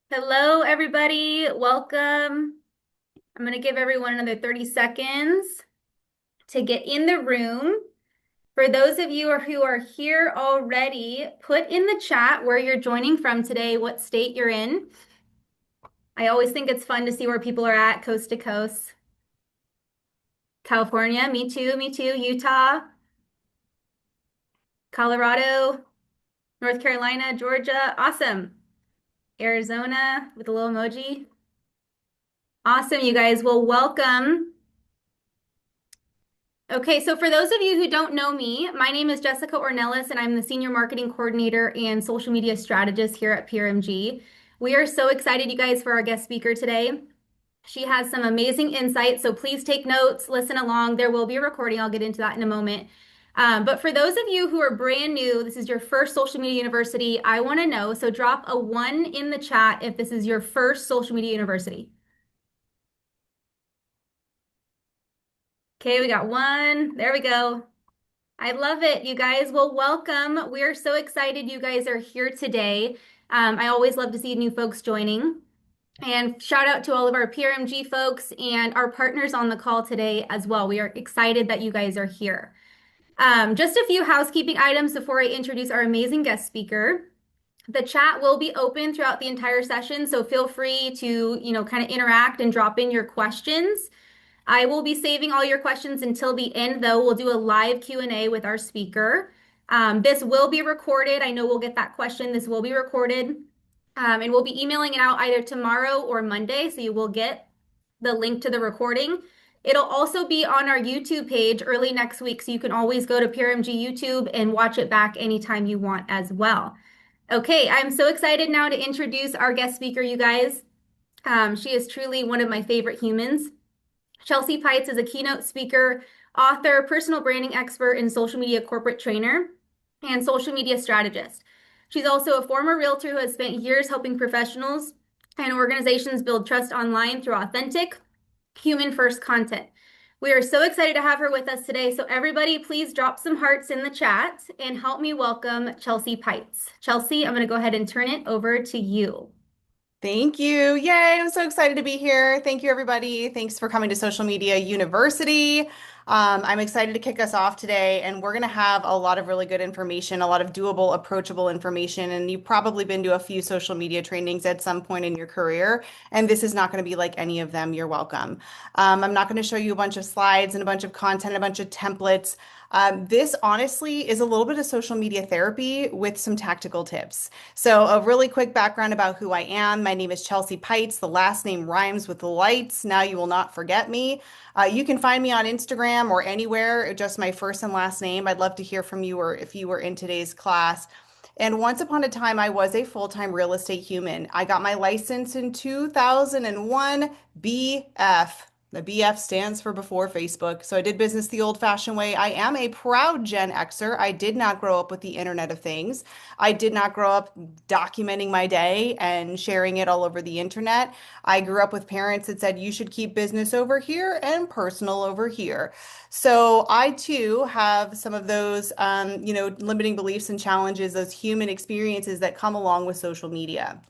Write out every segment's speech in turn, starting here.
Hello, everybody. Welcome. I'm going to give everyone another 30 seconds to get in the room. For those of you who are here already, put in the chat where you're joining from today, what state you're in. I always think it's fun to see where people are at coast to coast. California, me too, me too. Utah, Colorado, North Carolina, Georgia. Awesome. Arizona with a little emoji. Awesome, you guys. Well, welcome. Okay, so for those of you who don't know me, my name is Jessica Ornelas, and I'm the Senior Marketing Coordinator and Social Media Strategist here at PRMG. We are so excited, you guys, for our guest speaker today. She has some amazing insights, so please take notes, listen along. There will be a recording. I'll get into that in a moment. But for those of you who are brand new, this is your first social media university, I want to know. So drop a 1 in the chat if this is your first social media university. Okay, we got 1. There we go. I love it, you guys. Well, welcome. We are so excited you guys are here today. I always love to see new folks joining. And shout out to all of our PRMG folks and our partners on the call today as well. We are excited that you guys are here. Just a few housekeeping items before I introduce our amazing guest speaker. The chat will be open throughout the entire session, so feel free to, kind of interact and drop in your questions. I will be saving all your questions until the end, though. We'll do a live Q&A with our speaker. This will be recorded. I know we'll get that question. This will be recorded. And we'll be emailing it out either tomorrow or Monday, so you will get the link to the recording. It'll also be on our YouTube page early next week, so you can always go to PRMG YouTube and watch it back anytime you want as well. Okay, I'm so excited now to introduce our guest speaker, you guys. She is truly one of my favorite humans. Chelsea Peitz is a keynote speaker, author, personal branding expert, and social media corporate trainer, and social media strategist. She's also a former realtor who has spent years helping professionals and organizations build trust online through authentic, human-first content. We are so excited to have her with us today. So everybody, please drop some hearts in the chat and help me welcome Chelsea Peitz. Chelsea, I'm going to go ahead and turn it over to you. Thank you. Yay, I'm so excited to be here. Thank you, everybody. Thanks for coming to Social Media University. I'm excited to kick us off today, and we're going to have a lot of really good information, a lot of doable, approachable information. And you've probably been to a few social media trainings at some point in your career, and this is not going to be like any of them. You're welcome. I'm not going to show you a bunch of slides and a bunch of content, a bunch of templates. This honestly is a little bit of social media therapy with some tactical tips. So, a really quick background about who I am. My name is Chelsea Peitz. The last name rhymes with the lights. Now you will not forget me. You can find me on Instagram or anywhere, just my first and last name. I'd love to hear from you or if you were in today's class. And once upon a time, I was a full-time real estate human. I got my license in 2001 BF. The BF stands for before Facebook. So I did business the old-fashioned way. I am a proud Gen Xer. I did not grow up with the Internet of Things. I did not grow up documenting my day and sharing it all over the internet. I grew up with parents that said you should keep business over here and personal over here. So I too have some of those, limiting beliefs and challenges, those human experiences that come along with social media.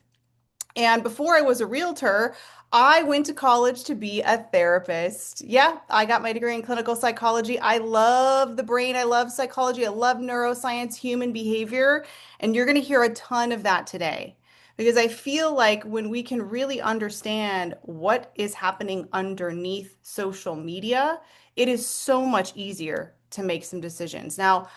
And before I was a realtor, I went to college to be a therapist. Yeah, I got my degree in clinical psychology. I love the brain. I love psychology. I love neuroscience, human behavior. And you're going to hear a ton of that today because I feel like when we can really understand what is happening underneath social media, it is so much easier to make some decisions. Now,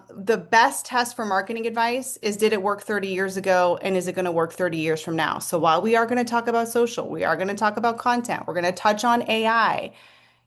the best test for marketing advice is did it work 30 years ago and is it going to work 30 years from now? So while we are going to talk about social, we are going to talk about content, we're going to touch on AI.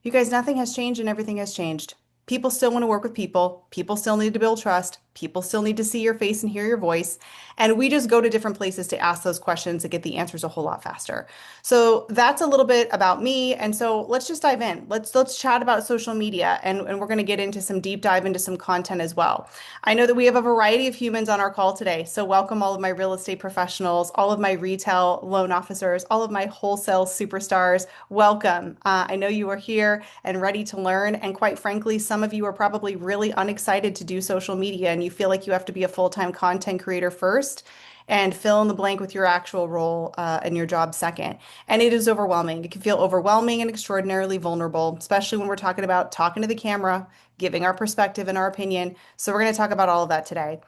You guys, nothing has changed and everything has changed. People still want to work with people. People still need to build trust. People still need to see your face and hear your voice. And we just go to different places to ask those questions to get the answers a whole lot faster. So that's a little bit about me. And so let's just dive in. Let's chat about social media and we're going to get into some deep dive into some content as well. I know that we have a variety of humans on our call today. So welcome all of my real estate professionals, all of my retail loan officers, all of my wholesale superstars. Welcome. I know you are here and ready to learn. And quite frankly, some of you are probably really unexcited to do social media and you feel like you have to be a full-time content creator first. and fill in the blank with your actual role and your job second. And it is overwhelming. It can feel overwhelming and extraordinarily vulnerable, especially when we're talking about talking to the camera, giving our perspective and our opinion. So we're going to talk about all of that today.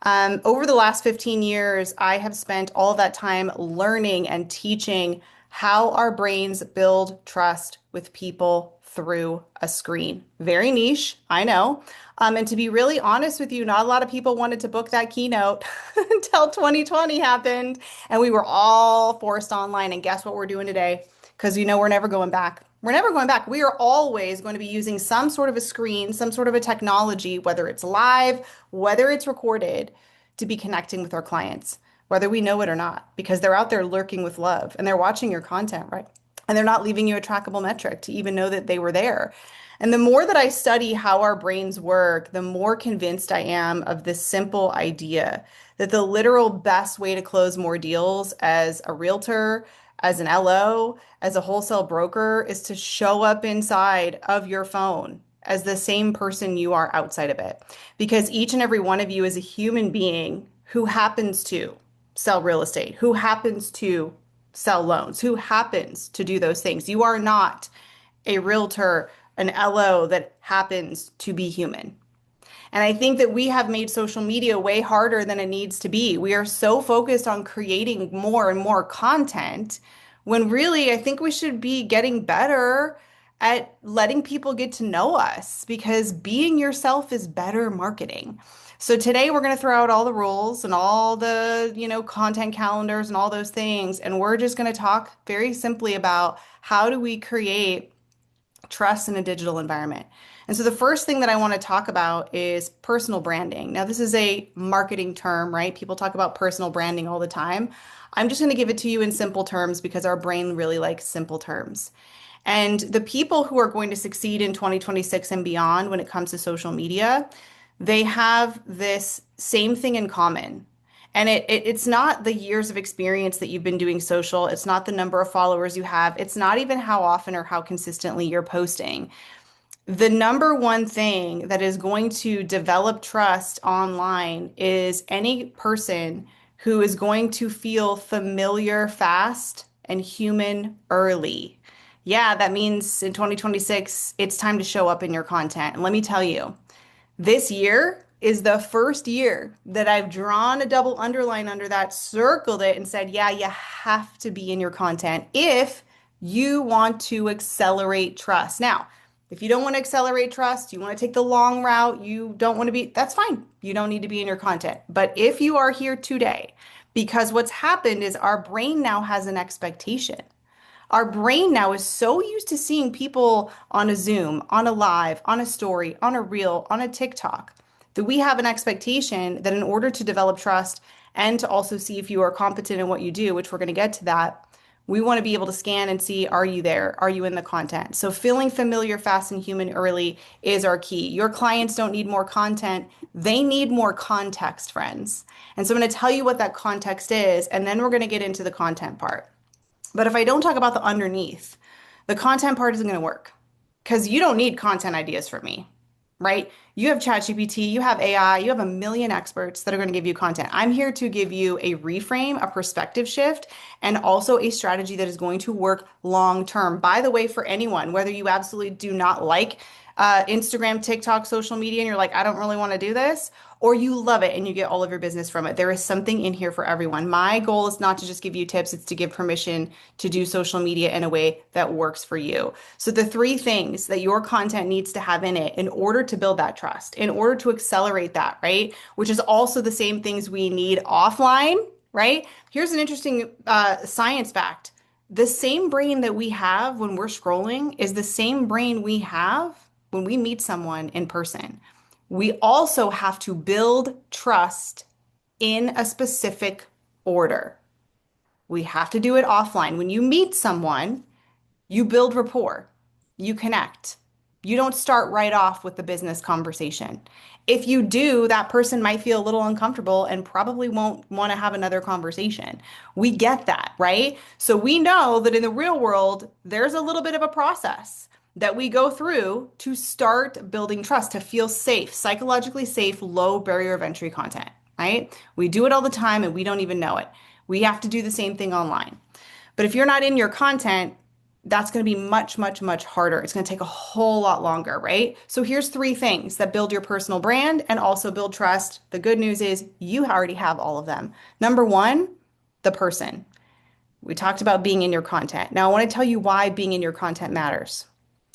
Over the last 15 years, I have spent all of that time learning and teaching how our brains build trust with people through a screen. Very niche, I know. And to be really honest with you, not a lot of people wanted to book that keynote until 2020 happened and we were all forced online. And guess what we're doing today? Because you know we're never going back. We're never going back. We are always going to be using some sort of a screen, some sort of a technology, whether it's live, whether it's recorded, to be connecting with our clients, whether we know it or not, because they're out there lurking with love and they're watching your content, right? And they're not leaving you a trackable metric to even know that they were there. And the more that I study how our brains work, the more convinced I am of this simple idea that the literal best way to close more deals as a realtor, as an LO, as a wholesale broker is to show up inside of your phone as the same person you are outside of it. Because each and every one of you is a human being who happens to sell real estate, who happens to sell loans, who happens to do those things. You are not a realtor, an LO that happens to be human. And I think that we have made social media way harder than it needs to be. We are so focused on creating more and more content when really I think we should be getting better at letting people get to know us because being yourself is better marketing. So today we're going to throw out all the rules and all the, content calendars and all those things. And we're just going to talk very simply about how do we create trust in a digital environment. And so the first thing that I want to talk about is personal branding. Now, this is a marketing term, right? People talk about personal branding all the time. I'm just going to give it to you in simple terms because our brain really likes simple terms. And the people who are going to succeed in 2026 and beyond when it comes to social media, they have this same thing in common. And it's not the years of experience that you've been doing social. It's not the number of followers you have. It's not even how often or how consistently you're posting. The number one thing that is going to develop trust online is any person who is going to feel familiar fast and human early. Yeah, that means in 2026, it's time to show up in your content. And let me tell you, this year is the first year that I've drawn a double underline under that, circled it, and said, yeah, you have to be in your content if you want to accelerate trust. Now, if you don't want to accelerate trust, you want to take the long route, you don't want to be, that's fine. You don't need to be in your content. But if you are here today, because what's happened is our brain now has an expectation. Our brain now is so used to seeing people on a Zoom, on a live, on a story, on a reel, on a TikTok, that we have an expectation that in order to develop trust and to also see if you are competent in what you do, which we're going to get to that, we want to be able to scan and see, are you there? Are you in the content? So feeling familiar, fast, and human early is our key. Your clients don't need more content. They need more context, friends. And so I'm going to tell you what that context is, and then we're going to get into the content part. But if I don't talk about the underneath, the content part isn't going to work because you don't need content ideas from me, right? You have ChatGPT, you have AI, you have a million experts that are going to give you content. I'm here to give you a reframe, a perspective shift, and also a strategy that is going to work long term. By the way, for anyone, whether you absolutely do not like Instagram, TikTok, social media, and you're like, I don't really want to do this, or you love it and you get all of your business from it. There is something in here for everyone. My goal is not to just give you tips, it's to give permission to do social media in a way that works for you. So the three things that your content needs to have in it in order to build that trust, in order to accelerate that, right? Which is also the same things we need offline, right? Here's an interesting science fact. The same brain that we have when we're scrolling is the same brain we have when we meet someone in person. We also have to build trust in a specific order. We have to do it offline. When you meet someone, you build rapport, you connect. You don't start right off with the business conversation. If you do, that person might feel a little uncomfortable and probably won't want to have another conversation. We get that, right? So we know that in the real world, there's a little bit of a process that we go through to start building trust, to feel safe, psychologically safe, low barrier of entry content. right? We do it all the time and we don't even know it. We have to do the same thing online. But if you're not in your content, that's going to be much, much, much harder. It's going to take a whole lot longer, right? So here's three things that build your personal brand and also build trust. The good news is you already have all of them. Number one, the person. We talked about being in your content. Now, I want to tell you why being in your content matters.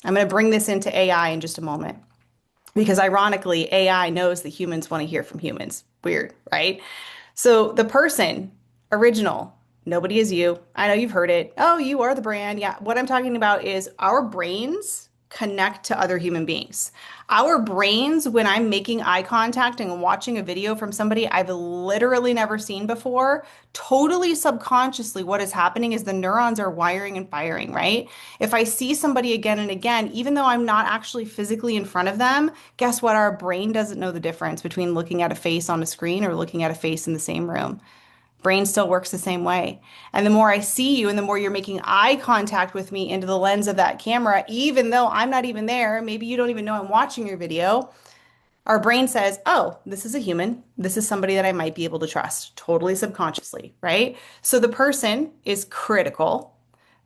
I'm going to bring this into AI in just a moment because ironically, AI knows that humans want to hear from humans. Weird, right? So the person, original, nobody is you. I know you've heard it. Oh, you are the brand. Yeah. What I'm talking about is our brains connect to other human beings. Our brains, when I'm making eye contact and watching a video from somebody I've literally never seen before, totally subconsciously, what is happening is the neurons are wiring and firing, right? If I see somebody again and again, even though I'm not actually physically in front of them, guess what? Our brain doesn't know the difference between looking at a face on a screen or looking at a face in the same room. Brain still works the same way. And the more I see you and the more you're making eye contact with me into the lens of that camera, even though I'm not even there, maybe you don't even know I'm watching your video, our brain says, oh, this is a human. This is somebody that I might be able to trust, totally subconsciously, right? So the person is critical.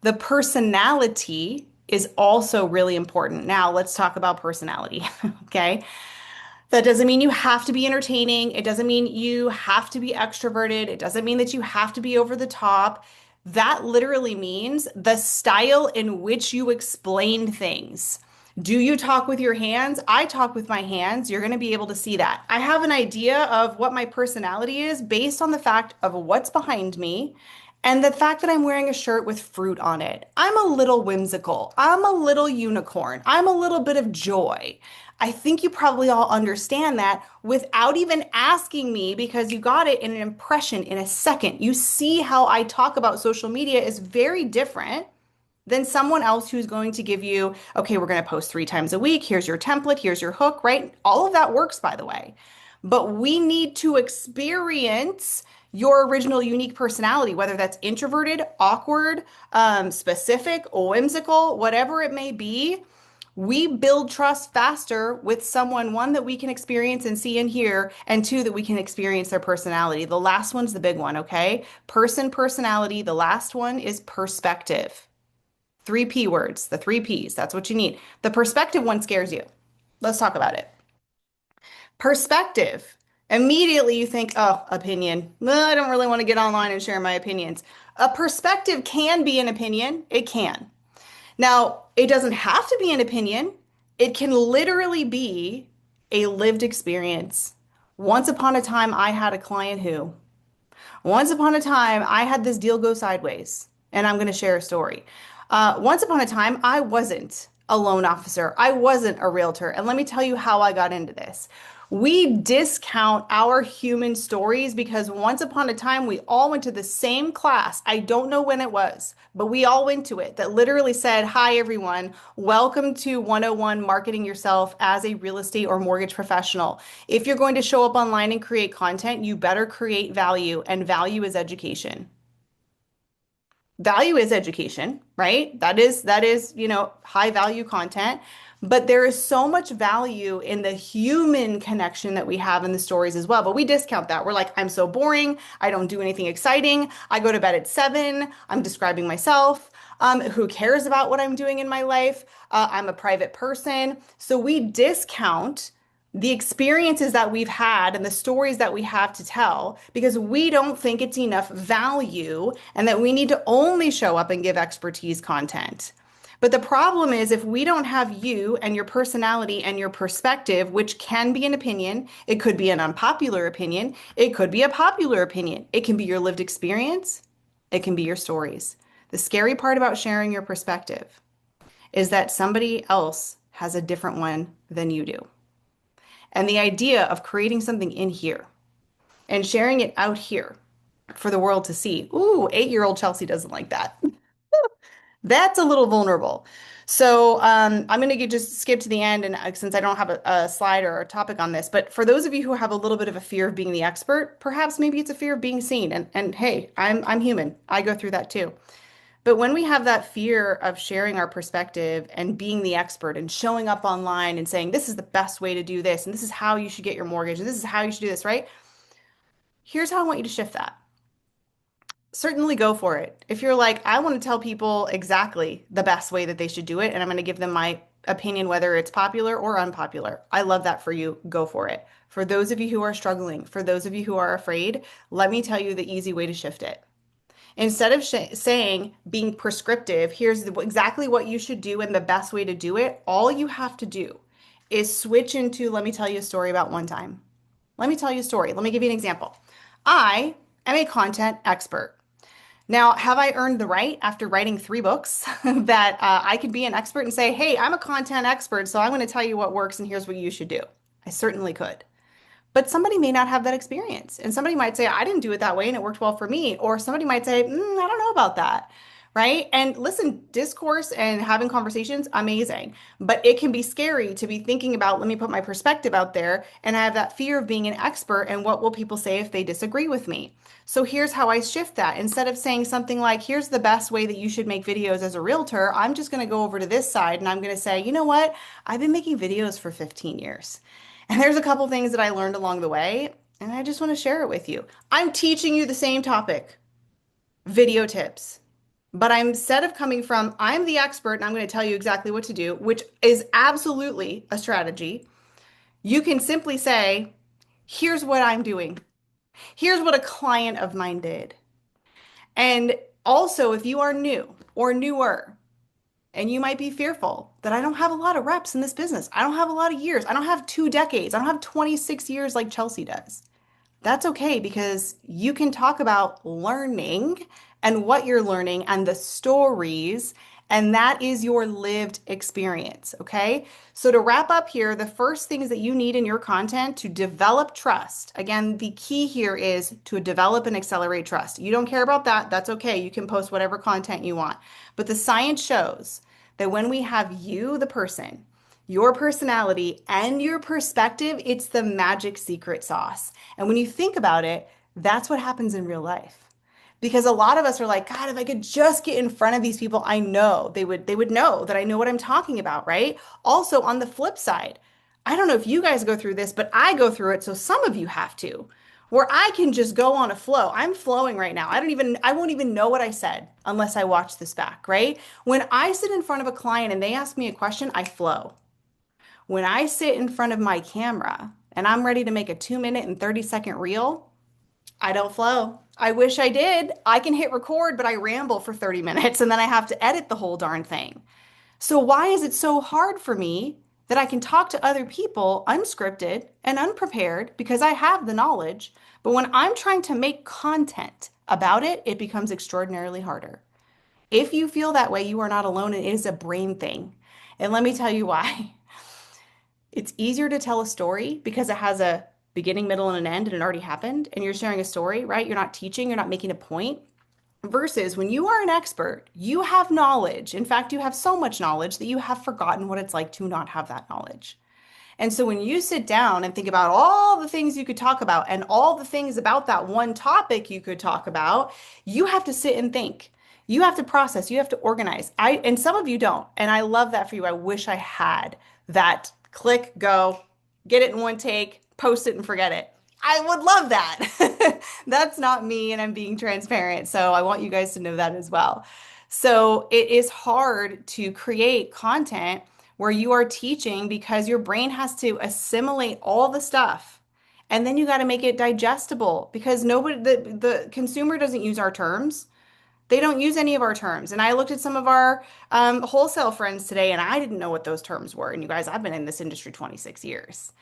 The personality is also really important. Now, let's talk about personality, okay? That doesn't mean you have to be entertaining. It doesn't mean you have to be extroverted. It doesn't mean that you have to be over the top. That literally means the style in which you explain things. Do you talk with your hands? I talk with my hands. You're going to be able to see that. I have an idea of what my personality is based on the fact of what's behind me and the fact that I'm wearing a shirt with fruit on it. I'm a little whimsical. I'm a little unicorn. I'm a little bit of joy. I think you probably all understand that without even asking me because you got it in an impression in a second. You see how I talk about social media is very different than someone else who's going to give you, okay, we're going to post 3 times a week. Here's your template. Here's your hook, right? All of that works, by the way. But we need to experience your original unique personality, whether that's introverted, awkward, specific, whimsical, whatever it may be. We build trust faster with someone, one, that we can experience and see and hear, and two, that we can experience their personality. The last one's the big one, okay? Person, personality. The last one is perspective. 3P words, the 3Ps. That's what you need. The perspective one scares you. Let's talk about it. Perspective. Immediately you think, oh, opinion. Well, I don't really want to get online and share my opinions. A perspective can be an opinion. It can. Now, it doesn't have to be an opinion. It can literally be a lived experience. Once upon a time, I had a client who, once upon a time, I had this deal go sideways, and I'm going to share a story. Once upon a time, I wasn't a loan officer. I wasn't a realtor. And let me tell you how I got into this. We discount our human stories because once upon a time, we all went to the same class. I don't know when it was, but we all went to it that literally said, hi, everyone. Welcome to 101 Marketing Yourself as a Real Estate or Mortgage Professional. If you're going to show up online and create content, you better create value, and value is education. Value is education, right? That is, high value content. But there is so much value in the human connection that we have in the stories as well. But we discount that. We're like, I'm so boring. I don't do anything exciting. I go to bed at 7. I'm describing myself. Who cares about what I'm doing in my life? I'm a private person. So we discount the experiences that we've had and the stories that we have to tell because we don't think it's enough value and that we need to only show up and give expertise content. But the problem is if we don't have you and your personality and your perspective, which can be an opinion, it could be an unpopular opinion, it could be a popular opinion, it can be your lived experience, it can be your stories. The scary part about sharing your perspective is that somebody else has a different one than you do. And the idea of creating something in here and sharing it out here for the world to see. Ooh, 8-year-old Chelsea doesn't like that. That's a little vulnerable. So I'm going to just skip to the end, and since I don't have a slide or a topic on this, but for those of you who have a little bit of a fear of being the expert, perhaps maybe it's a fear of being seen. And hey, I'm human. I go through that too. But when we have that fear of sharing our perspective and being the expert and showing up online and saying, this is the best way to do this, and this is how you should get your mortgage, and this is how you should do this, right? Here's how I want you to shift that. Certainly go for it. If you're like, I want to tell people exactly the best way that they should do it, and I'm going to give them my opinion, whether it's popular or unpopular. I love that for you. Go for it. For those of you who are struggling, for those of you who are afraid, let me tell you the easy way to shift it. Instead of saying, being prescriptive, here's exactly what you should do and the best way to do it, all you have to do is switch into, let me tell you a story about one time. Let me tell you a story. Let me give you an example. I am a content expert. Now, have I earned the right after writing 3 books that I could be an expert and say, hey, I'm a content expert, so I'm going to tell you what works and here's what you should do? I certainly could. But somebody may not have that experience. And somebody might say, I didn't do it that way and it worked well for me. Or somebody might say, I don't know about that. Right. And listen, discourse and having conversations, amazing. But it can be scary to be thinking about, let me put my perspective out there. And I have that fear of being an expert. And what will people say if they disagree with me? So here's how I shift that. Instead of saying something like, here's the best way that you should make videos as a realtor, I'm just going to go over to this side and I'm going to say, you know what? I've been making videos for 15 years. And there's a couple things that I learned along the way, and I just want to share it with you. I'm teaching you the same topic, video tips. But I'm instead of coming from, I'm the expert and I'm going to tell you exactly what to do, which is absolutely a strategy. You can simply say, here's what I'm doing. Here's what a client of mine did. And also, if you are new or newer, and you might be fearful that I don't have a lot of reps in this business. I don't have a lot of years. I don't have 2 decades. I don't have 26 years like Chelsea does. That's okay because you can talk about learning and what you're learning and the stories, and that is your lived experience. Okay. So, to wrap up here, the first things that you need in your content to develop trust. Again, the key here is to develop and accelerate trust. You don't care about that. That's okay. You can post whatever content you want. But the science shows that when we have you, the person, your personality and your perspective, it's the magic secret sauce. And when you think about it, that's what happens in real life. Because a lot of us are like, God, if I could just get in front of these people, I know they would know that I know what I'm talking about, right? Also, on the flip side, I don't know if you guys go through this, but I go through it, so some of you have to. Where I can just go on a flow. I'm flowing right now. I won't even know what I said unless I watch this back, right? When I sit in front of a client and they ask me a question, I flow. When I sit in front of my camera and I'm ready to make a 2 minute and 30-second reel, I don't flow. I wish I did. I can hit record, but I ramble for 30 minutes and then I have to edit the whole darn thing. So, why is it so hard for me that I can talk to other people unscripted and unprepared because I have the knowledge? But when I'm trying to make content about it, it becomes extraordinarily harder. If you feel that way, you are not alone. It is a brain thing. And let me tell you why. It's easier to tell a story because it has a beginning, middle, and an end, and it already happened. And you're sharing a story, right? You're not teaching, you're not making a point. Versus when you are an expert, you have knowledge. In fact, you have so much knowledge that you have forgotten what it's like to not have that knowledge. And so when you sit down and think about all the things you could talk about and all the things about that one topic you could talk about, you have to sit and think. You have to process, you have to organize. And some of you don't. And I love that for you. I wish I had that click, go, get it in one take, post it and forget it. I would love that. That's not me, and I'm being transparent. So I want you guys to know that as well. So it is hard to create content where you are teaching because your brain has to assimilate all the stuff. And then you got to make it digestible because the consumer doesn't use our terms. They don't use any of our terms. And I looked at some of our wholesale friends today and I didn't know what those terms were. And you guys, I've been in this industry 26 years.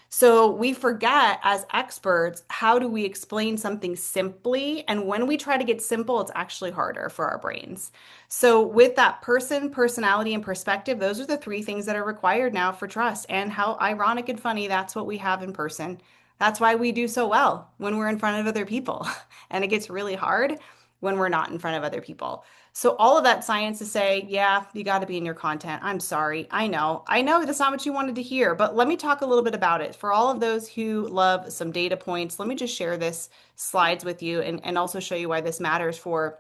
So we forget as experts, how do we explain something simply? And when we try to get simple, it's actually harder for our brains. So with that person, personality, and perspective, those are the 3 things that are required now for trust. And how ironic and funny, that's what we have in person. That's why we do so well when we're in front of other people. And it gets really hard when we're not in front of other people. So all of that science to say, yeah, you got to be in your content. I'm sorry. I know that's not what you wanted to hear, but let me talk a little bit about it. For all of those who love some data points, let me just share this slides with you and also show you why this matters for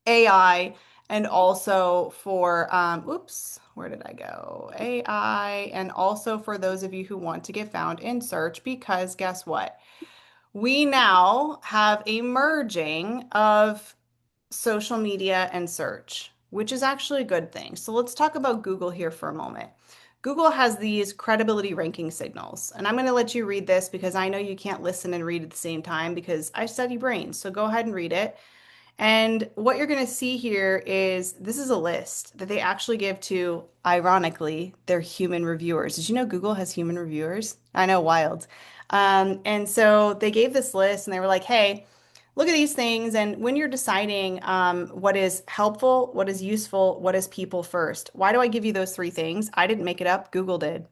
AI and also for, oops, where did I go? AI and also for those of you who want to get found in search because guess what? we now have a merging of social media and search, which is actually a good thing. So let's talk about Google here for a moment. Google has these credibility ranking signals, and I'm going to let you read this because I know you can't listen and read at the same time because I study brains. So go ahead and read it. And what you're going to see here is this is a list that they actually give to, ironically, their human reviewers. Did you know Google has human reviewers? I know, wild. And so they gave this list and they were like, hey, look at these things. And when you're deciding what is helpful, what is useful, what is people first, why do I give you those three things? I didn't make it up, Google did.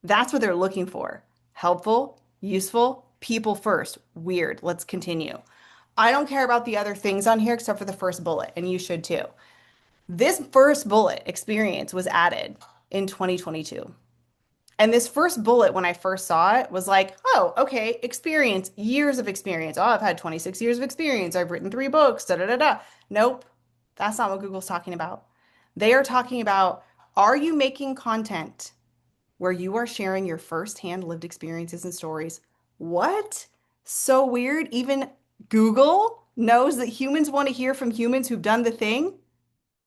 That's what they're looking for. Helpful, useful, people first. Weird. Let's continue. I don't care about the other things on here except for the first bullet, and you should too. This first bullet, experience, was added in 2022. And this first bullet, when I first saw it, was like, oh, okay, experience, years of experience. Oh, I've had 26 years of experience. I've written three books, da da da da. Nope, that's not what Google's talking about. They are talking about, are you making content where you are sharing your firsthand lived experiences and stories? What? So weird. Even Google knows that humans want to hear from humans who've done the thing,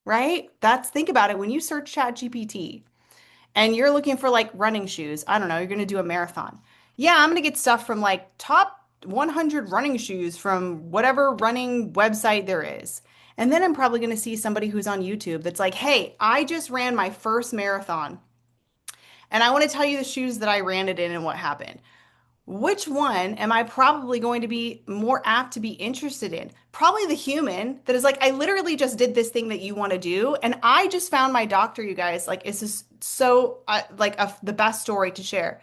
right? Think about it. When you search ChatGPT and you're looking for like running shoes, I don't know, you're going to do a marathon. Yeah, I'm going to get stuff from like top 100 running shoes from whatever running website there is. And then I'm probably going to see somebody who's on YouTube that's like, hey, I just ran my first marathon and I want to tell you the shoes that I ran it in and what happened. Which one am I probably going to be more apt to be interested in? Probably the human that is like, I literally just did this thing that you want to do. And I just found my doctor, you guys. Like, it's just so, the best story to share.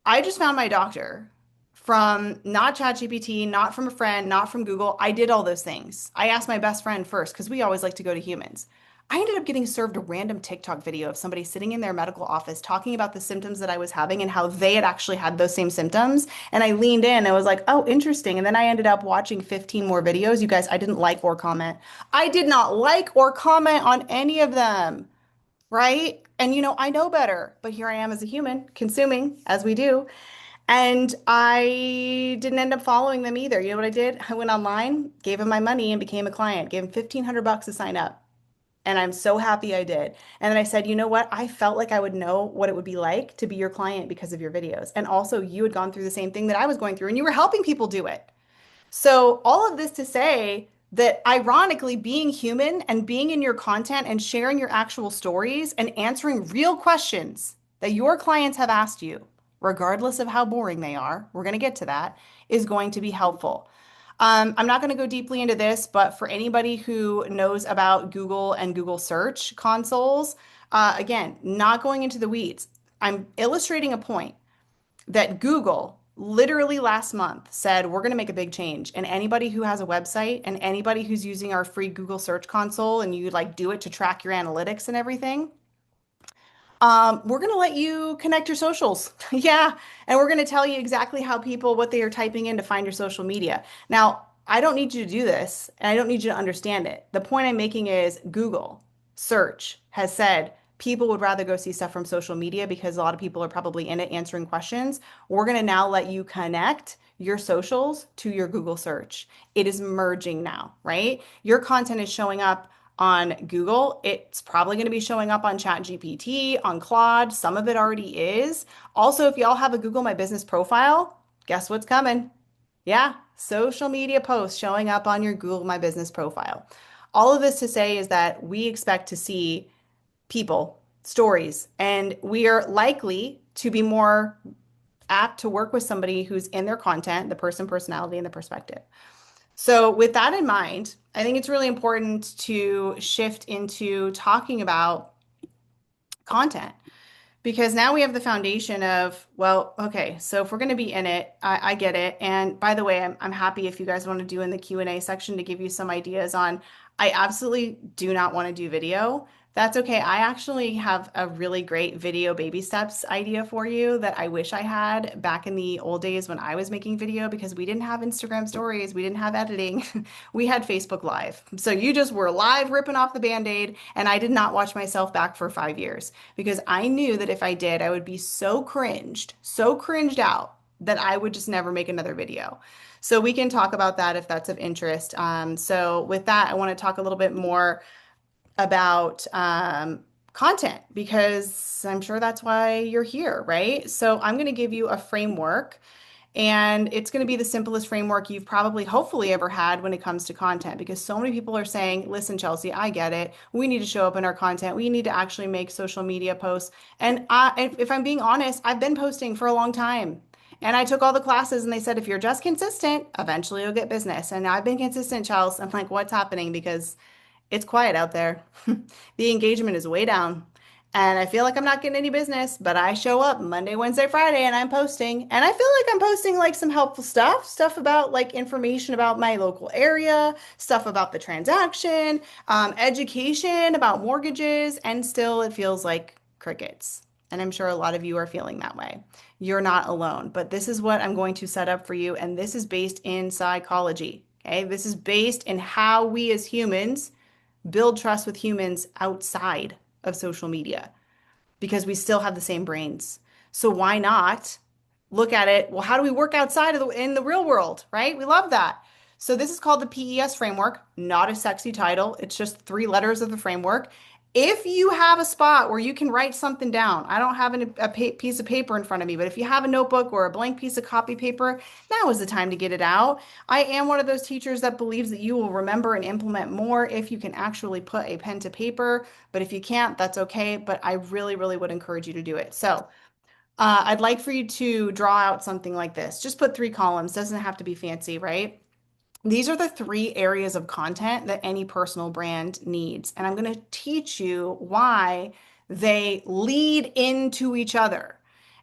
I just found my doctor from not ChatGPT, not from a friend, not from Google. I did all those things. I asked my best friend first because we always like to go to humans. I ended up getting served a random TikTok video of somebody sitting in their medical office talking about the symptoms that I was having and how they had actually had those same symptoms. And I leaned in and was like, oh, interesting. And then I ended up watching 15 more videos. You guys, I didn't like or comment. I did not like or comment on any of them, right? And I know better, but here I am as a human consuming as we do. And I didn't end up following them either. You know what I did? I went online, gave him my money and became a client, gave him 1,500 bucks to sign up. And I'm so happy I did. And then I said, you know what? I felt like I would know what it would be like to be your client because of your videos. And also, you had gone through the same thing that I was going through, and you were helping people do it. So, all of this to say that ironically, being human and being in your content and sharing your actual stories and answering real questions that your clients have asked you, regardless of how boring they are, we're going to get to that, is going to be helpful. I'm not going to go deeply into this, but for anybody who knows about Google and Google search consoles, again, not going into the weeds, I'm illustrating a point that Google literally last month said, we're going to make a big change. And anybody who has a website and anybody who's using our free Google Search Console and you like do it to track your analytics and everything, we're going to let you connect your socials. Yeah. And we're going to tell you exactly how people, what they are typing in to find your social media. Now, I don't need you to do this and I don't need you to understand it. The point I'm making is Google search has said people would rather go see stuff from social media because a lot of people are probably in it answering questions. We're going to now let you connect your socials to your Google search. It is merging now, right? Your content is showing up on Google. It's probably going to be showing up on ChatGPT, on Claude. Some of it already is. Also, if y'all have a Google My Business profile, guess what's coming? Yeah, social media posts showing up on your Google My Business profile. All of this to say is that we expect to see people, stories, and we are likely to be more apt to work with somebody who's in their content, the person, personality, and the perspective. So, with that in mind, I think it's really important to shift into talking about content because now we have the foundation of, well, okay, so if we're going to be in it, I get it. And by the way, I'm happy if you guys want to do in the Q&A section to give you some ideas on, I absolutely do not want to do video. That's okay. I actually have a really great video baby steps idea for you that I wish I had back in the old days when I was making video because we didn't have Instagram stories, we didn't have editing, we had Facebook Live. So you just were live ripping off the Band-Aid, and I did not watch myself back for 5 years because I knew that if I did, I would be so cringed out that I would just never make another video. So we can talk about that if that's of interest. So with that, I want to talk a little bit more about content because I'm sure that's why you're here, right? So I'm going to give you a framework, and it's going to be the simplest framework you've probably, hopefully, ever had when it comes to content because so many people are saying, listen, Chelsea, I get it. We need to show up in our content. We need to actually make social media posts. And if I'm being honest, I've been posting for a long time. And I took all the classes and they said, if you're just consistent, eventually you'll get business. And I've been consistent, Chelsea. I'm like, what's happening? Because it's quiet out there. The engagement is way down. And I feel like I'm not getting any business, but I show up Monday, Wednesday, Friday, and I'm posting. And I feel like I'm posting like some helpful stuff, stuff about like information about my local area, stuff about the transaction, education about mortgages, and still it feels like crickets. And I'm sure a lot of you are feeling that way. You're not alone, but this is what I'm going to set up for you. And this is based in psychology. Okay. This is based in how we as humans build trust with humans outside of social media because we still have the same brains. So why not look at it? Well, how do we work outside of in the real world, right? We love that. So this is called the PES framework, not a sexy title. It's just 3 letters of the framework. If you have a spot where you can write something down, I don't have piece of paper in front of me, but if you have a notebook or a blank piece of copy paper, now is the time to get it out. I am one of those teachers that believes that you will remember and implement more if you can actually put a pen to paper. But if you can't, that's okay. But I really, really would encourage you to do it. So I'd like for you to draw out something like this. Just put 3 columns. Doesn't have to be fancy, right? These are the 3 areas of content that any personal brand needs. And I'm going to teach you why they lead into each other.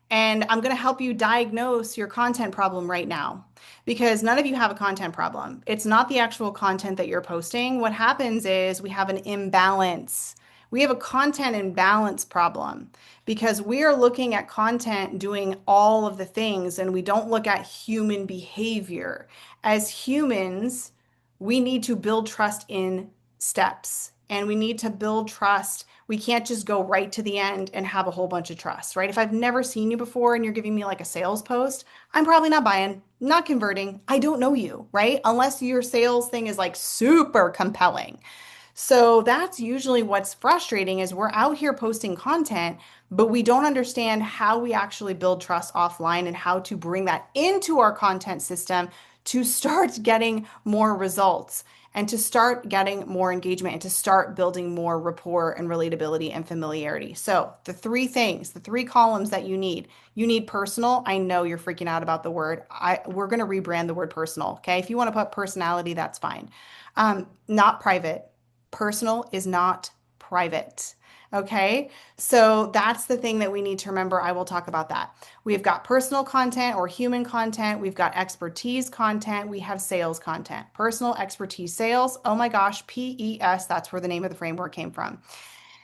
And I'm going to help you diagnose your content problem right now because none of you have a content problem. It's not the actual content that you're posting. What happens is we have an imbalance. We have a content imbalance problem because we are looking at content doing all of the things and we don't look at human behavior. As humans, we need to build trust in steps and we need to build trust. We can't just go right to the end and have a whole bunch of trust, right? If I've never seen you before and you're giving me like a sales post, I'm probably not buying, not converting. I don't know you, right? Unless your sales thing is like super compelling. So that's usually what's frustrating is we're out here posting content, but we don't understand how we actually build trust offline and how to bring that into our content system to start getting more results and to start getting more engagement and to start building more rapport and relatability and familiarity. So the 3 things, the 3 columns that you need personal. I know you're freaking out about the word. We're going to rebrand the word personal. Okay. If you want to put personality, that's fine. Not private. Personal is not private. Okay. So that's the thing that we need to remember. I will talk about that. We've got personal content or human content. We've got expertise content. We have sales content, personal expertise sales. Oh my gosh, PES. That's where the name of the framework came from.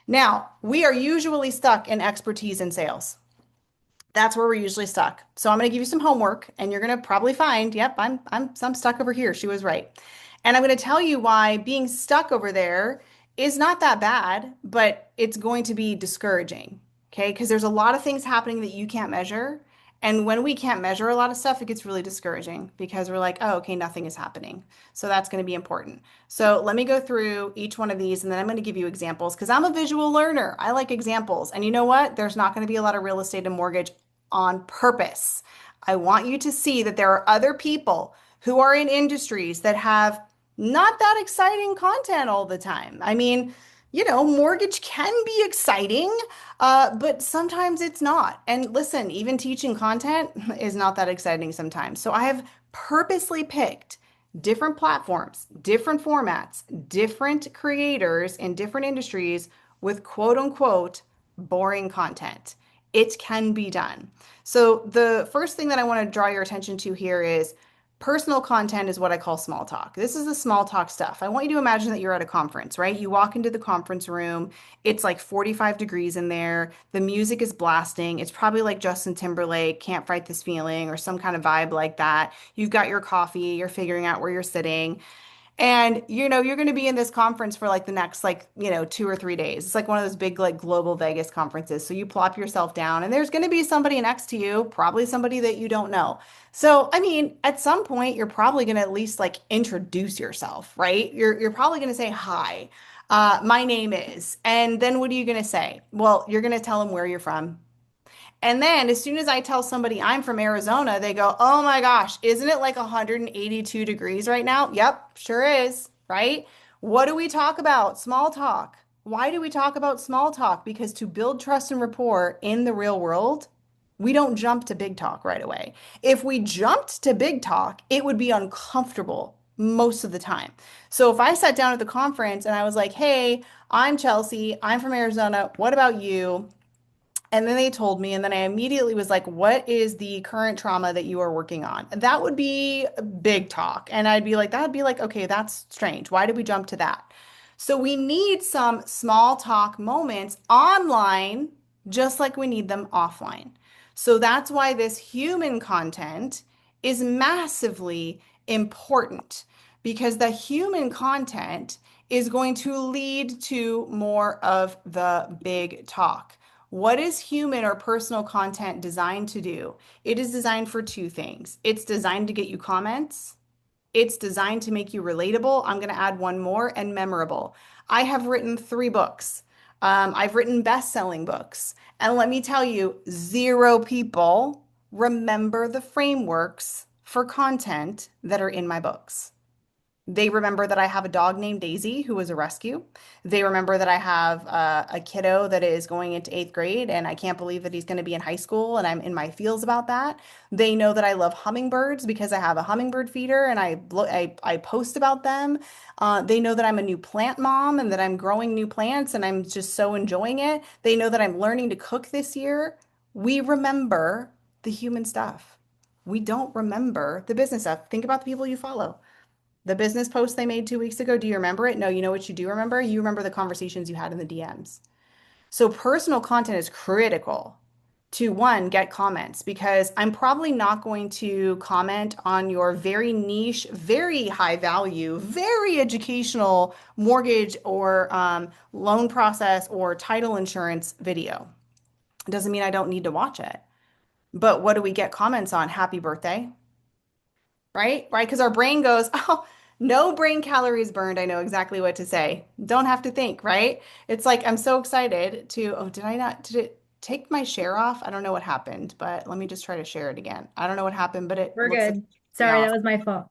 Now, we are usually stuck in expertise in sales. That's where we're usually stuck. So I'm going to give you some homework and you're going to probably find, yep, I'm stuck over here. She was right. And I'm going to tell you why being stuck over there is not that bad, but it's going to be discouraging. Okay? Because there's a lot of things happening that you can't measure. And when we can't measure a lot of stuff, it gets really discouraging because we're like, oh, okay, nothing is happening. So that's going to be important. So let me go through each one of these and then I'm going to give you examples because I'm a visual learner. I like examples. And you know what? There's not going to be a lot of real estate and mortgage on purpose. I want you to see that there are other people who are in industries that have not that exciting content all the time. I mean, mortgage can be exciting, but sometimes it's not. And listen, even teaching content is not that exciting sometimes. So I have purposely picked different platforms, different formats, different creators in different industries with quote unquote boring content. It can be done. So the first thing that I want to draw your attention to here is personal content is what I call small talk. This is the small talk stuff. I want you to imagine that you're at a conference, right? You walk into the conference room, it's like 45 degrees in there, the music is blasting. It's probably like Justin Timberlake, Can't Fight This Feeling, or some kind of vibe like that. You've got your coffee, you're figuring out where you're sitting. And you're going to be in this conference for like the next 2 or 3 days. It's like one of those big like global Vegas conferences. So you plop yourself down and there's going to be somebody next to you, probably somebody that you don't know. So, I mean, at some point you're probably going to at least like introduce yourself, right? You're probably going to say hi. My name is. And then what are you going to say? Well, you're going to tell them where you're from. And then as soon as I tell somebody I'm from Arizona, they go, "Oh my gosh, isn't it like 182 degrees right now?" Yep, sure is, right? What do we talk about? Small talk. Why do we talk about small talk? Because to build trust and rapport in the real world, we don't jump to big talk right away. If we jumped to big talk, it would be uncomfortable most of the time. So if I sat down at the conference and I was like, "Hey, I'm Chelsea. I'm from Arizona. What about you?" And then they told me, and then I immediately was like, "What is the current trauma that you are working on?" That would be a big talk. And that'd be like, okay, that's strange. Why did we jump to that? So we need some small talk moments online, just like we need them offline. So that's why this human content is massively important because the human content is going to lead to more of the big talk. What is human or personal content designed to do? It is designed for two things. It's designed to get you comments. It's designed to make you relatable. I'm going to add one more and memorable. I have written 3 books. I've written best-selling books. And let me tell you, 0 people remember the frameworks for content that are in my books. They remember that I have a dog named Daisy who was a rescue. They remember that I have a kiddo that is going into 8th grade, and I can't believe that he's going to be in high school, and I'm in my feels about that. They know that I love hummingbirds because I have a hummingbird feeder, and I post about them. They know that I'm a new plant mom and that I'm growing new plants, and I'm just so enjoying it. They know that I'm learning to cook this year. We remember the human stuff. We don't remember the business stuff. Think about the people you follow. The business post they made 2 weeks ago, do you remember it? No, you know what you do remember? You remember the conversations you had in the DMs. So personal content is critical to one, get comments because I'm probably not going to comment on your very niche, very high value, very educational mortgage or loan process or title insurance video. It doesn't mean I don't need to watch it. But what do we get comments on? Happy birthday, right? Right? Because our brain goes, "Oh, no brain calories burned. I know exactly what to say. Don't have to think," right? It's like, I'm so excited to, oh, did it take my share off? I don't know what happened, but let me just try to share it again. I don't know what happened, but it We're looks like good. it took me Sorry, that off. was my fault.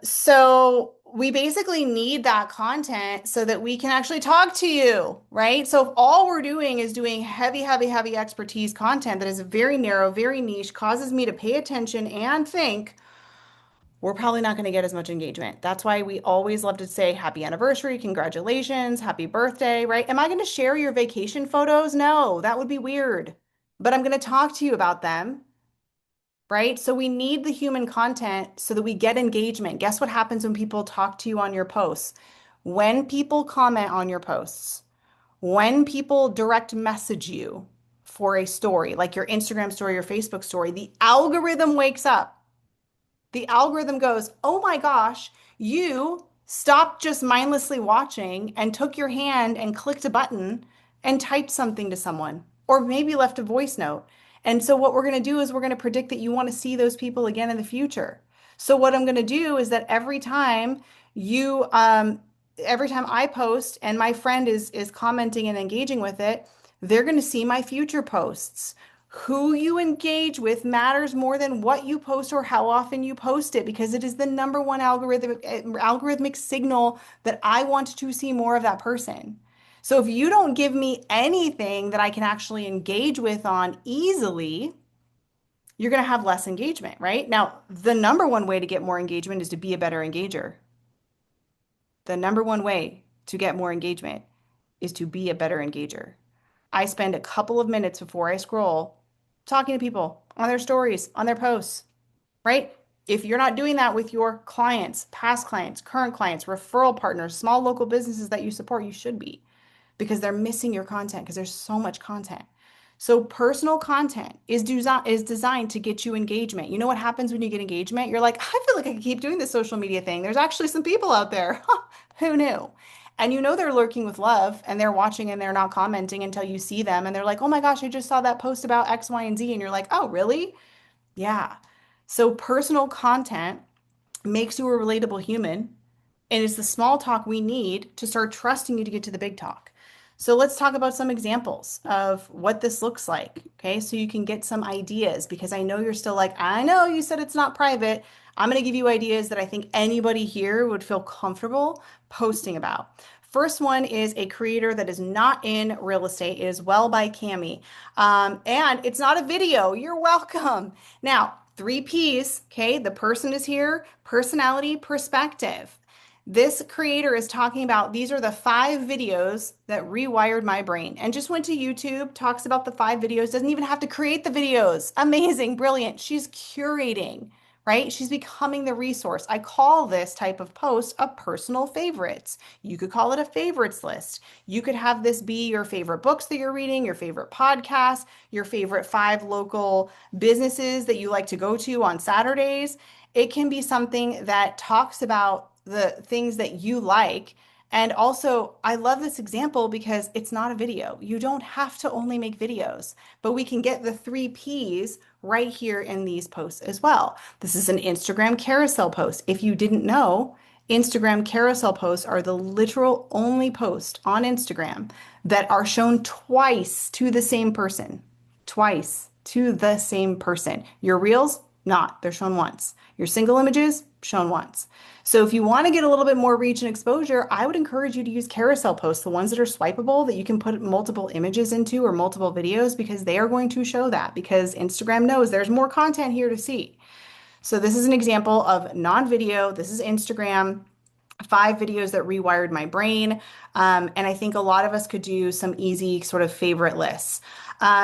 So we basically need that content so that we can actually talk to you, right? So if all we're doing is doing heavy, heavy, heavy expertise content that is very narrow, very niche, causes me to pay attention and think, we're probably not going to get as much engagement. That's why we always love to say happy anniversary, congratulations, happy birthday, right? Am I going to share your vacation photos? No, that would be weird. But I'm going to talk to you about them, right? So we need the human content so that we get engagement. Guess what happens when people talk to you on your posts? When people comment on your posts, when people direct message you for a story, like your Instagram story, your Facebook story, the algorithm wakes up. The algorithm goes, "Oh my gosh, you stopped just mindlessly watching and took your hand and clicked a button and typed something to someone, or maybe left a voice note." And so, what we're going to do is we're going to predict that you want to see those people again in the future. So, what I'm going to do is that every time I post and my friend is commenting and engaging with it, they're going to see my future posts. Who you engage with matters more than what you post or how often you post it because it is the number one algorithmic signal that I want to see more of that person. So if you don't give me anything that I can actually engage with on easily, you're going to have less engagement, right? Now, the number one way to get more engagement is to be a better engager. The number one way to get more engagement is to be a better engager. I spend a couple of minutes before I scroll talking to people on their stories, on their posts, right? If you're not doing that with your clients, past clients, current clients, referral partners, small local businesses that you support, you should be because they're missing your content because there's so much content. So personal content is designed to get you engagement. You know what happens when you get engagement? You're like, I feel like I can keep doing this social media thing. There's actually some people out there. Who knew? And you know they're lurking with love and they're watching and they're not commenting until you see them and they're like, "Oh my gosh, I just saw that post about X, Y, and Z." And you're like, "Oh, really?" Yeah. So personal content makes you a relatable human, and it's the small talk we need to start trusting you to get to the big talk. So let's talk about some examples of what this looks like. Okay, so you can get some ideas because I know you're still like, I know you said it's not private. I'm going to give you ideas that I think anybody here would feel comfortable posting about. First one is a creator that is not in real estate. It is Well by Cami. And it's not a video. You're welcome. Now, three P's, okay? The person is here, personality, perspective. This creator is talking about these are the 5 videos that rewired my brain and just went to YouTube, talks about the 5 videos, doesn't even have to create the videos. Amazing, brilliant. She's curating, right? She's becoming the resource. I call this type of post a personal favorites. You could call it a favorites list. You could have this be your favorite books that you're reading, your favorite podcasts, your favorite 5 local businesses that you like to go to on Saturdays. It can be something that talks about the things that you like. And also, I love this example because it's not a video. You don't have to only make videos, but we can get the 3 Ps right here in these posts as well. This is an Instagram carousel post. If you didn't know, Instagram carousel posts are the literal only post on Instagram that are shown twice to the same person. Twice to the same person. Your reels, not. They're shown once. Your single images, shown once. So if you want to get a little bit more reach and exposure, I would encourage you to use carousel posts, the ones that are swipeable that you can put multiple images into or multiple videos because they are going to show that because Instagram knows there's more content here to see. So this is an example of non-video. This is Instagram. 5 videos that rewired my brain. And I think a lot of us could do some easy sort of favorite lists.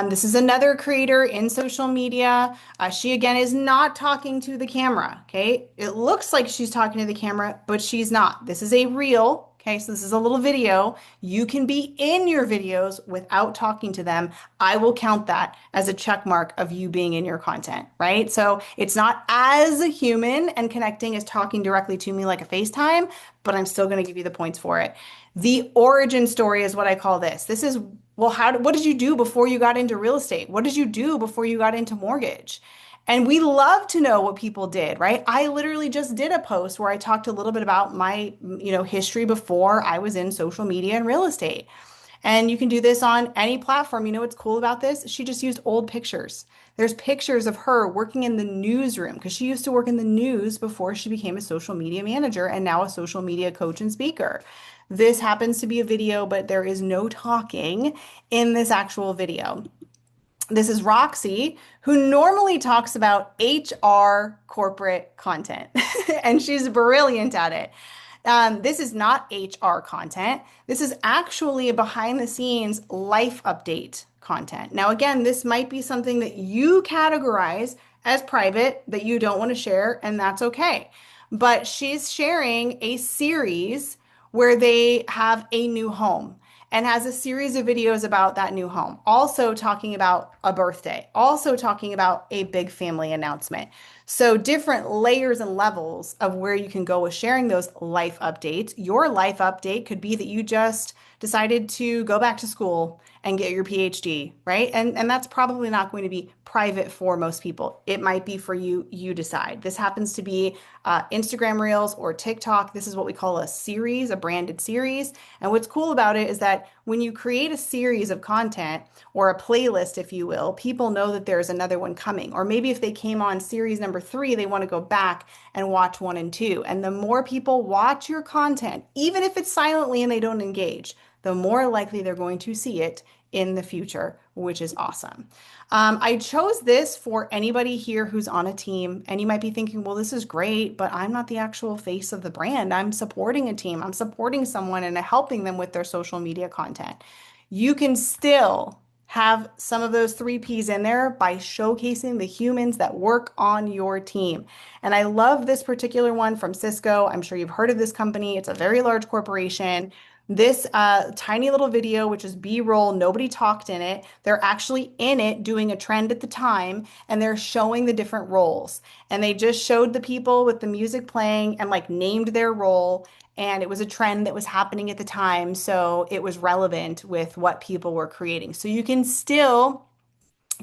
This is another creator in social media. She again is not talking to the camera. Okay. It looks like she's talking to the camera, but she's not. This is a reel. Okay, so this is a little video. You can be in your videos without talking to them. I will count that as a check mark of you being in your content, right? So it's not as human and connecting as talking directly to me like a FaceTime, but I'm still going to give you the points for it. The origin story is what I call this. This is, well, what did you do before you got into real estate? What did you do before you got into mortgage? And we love to know what people did, right? I literally just did a post where I talked a little bit about my, history before I was in social media and real estate. And you can do this on any platform. You know what's cool about this? She just used old pictures. There's pictures of her working in the newsroom because she used to work in the news before she became a social media manager and now a social media coach and speaker. This happens to be a video, but there is no talking in this actual video. This is Roxy, who normally talks about HR corporate content, and she's brilliant at it. This is not HR content. This is actually a behind the scenes life update content. Now, again, this might be something that you categorize as private that you don't want to share, and that's okay. But she's sharing a series where they have a new home and has a series of videos about that new home. Also talking about a birthday, also talking about a big family announcement. So different layers and levels of where you can go with sharing those life updates. Your life update could be that you just decided to go back to school and get your PhD, right? And that's probably not going to be private for most people. It might be for you, you decide. This happens to be Instagram Reels or TikTok. This is what we call a series, a branded series. And what's cool about it is that when you create a series of content or a playlist, if you will, people know that there's another one coming. Or maybe if they came on series number 3, they want to go back and watch 1 and 2. And the more people watch your content, even if it's silently and they don't engage, the more likely they're going to see it in the future, which is awesome. I chose this for anybody here who's on a team, and you might be thinking, well, this is great, but I'm not the actual face of the brand. I'm supporting a team. I'm supporting someone and helping them with their social media content. You can still have some of those 3 Ps in there by showcasing the humans that work on your team. And I love this particular one from Cisco. I'm sure you've heard of this company. It's a very large corporation. This tiny little video, which is B-roll, nobody talked in it. They're actually in it doing a trend at the time, and they're showing the different roles. And they just showed the people with the music playing and like named their role. And it was a trend that was happening at the time. So it was relevant with what people were creating. So you can still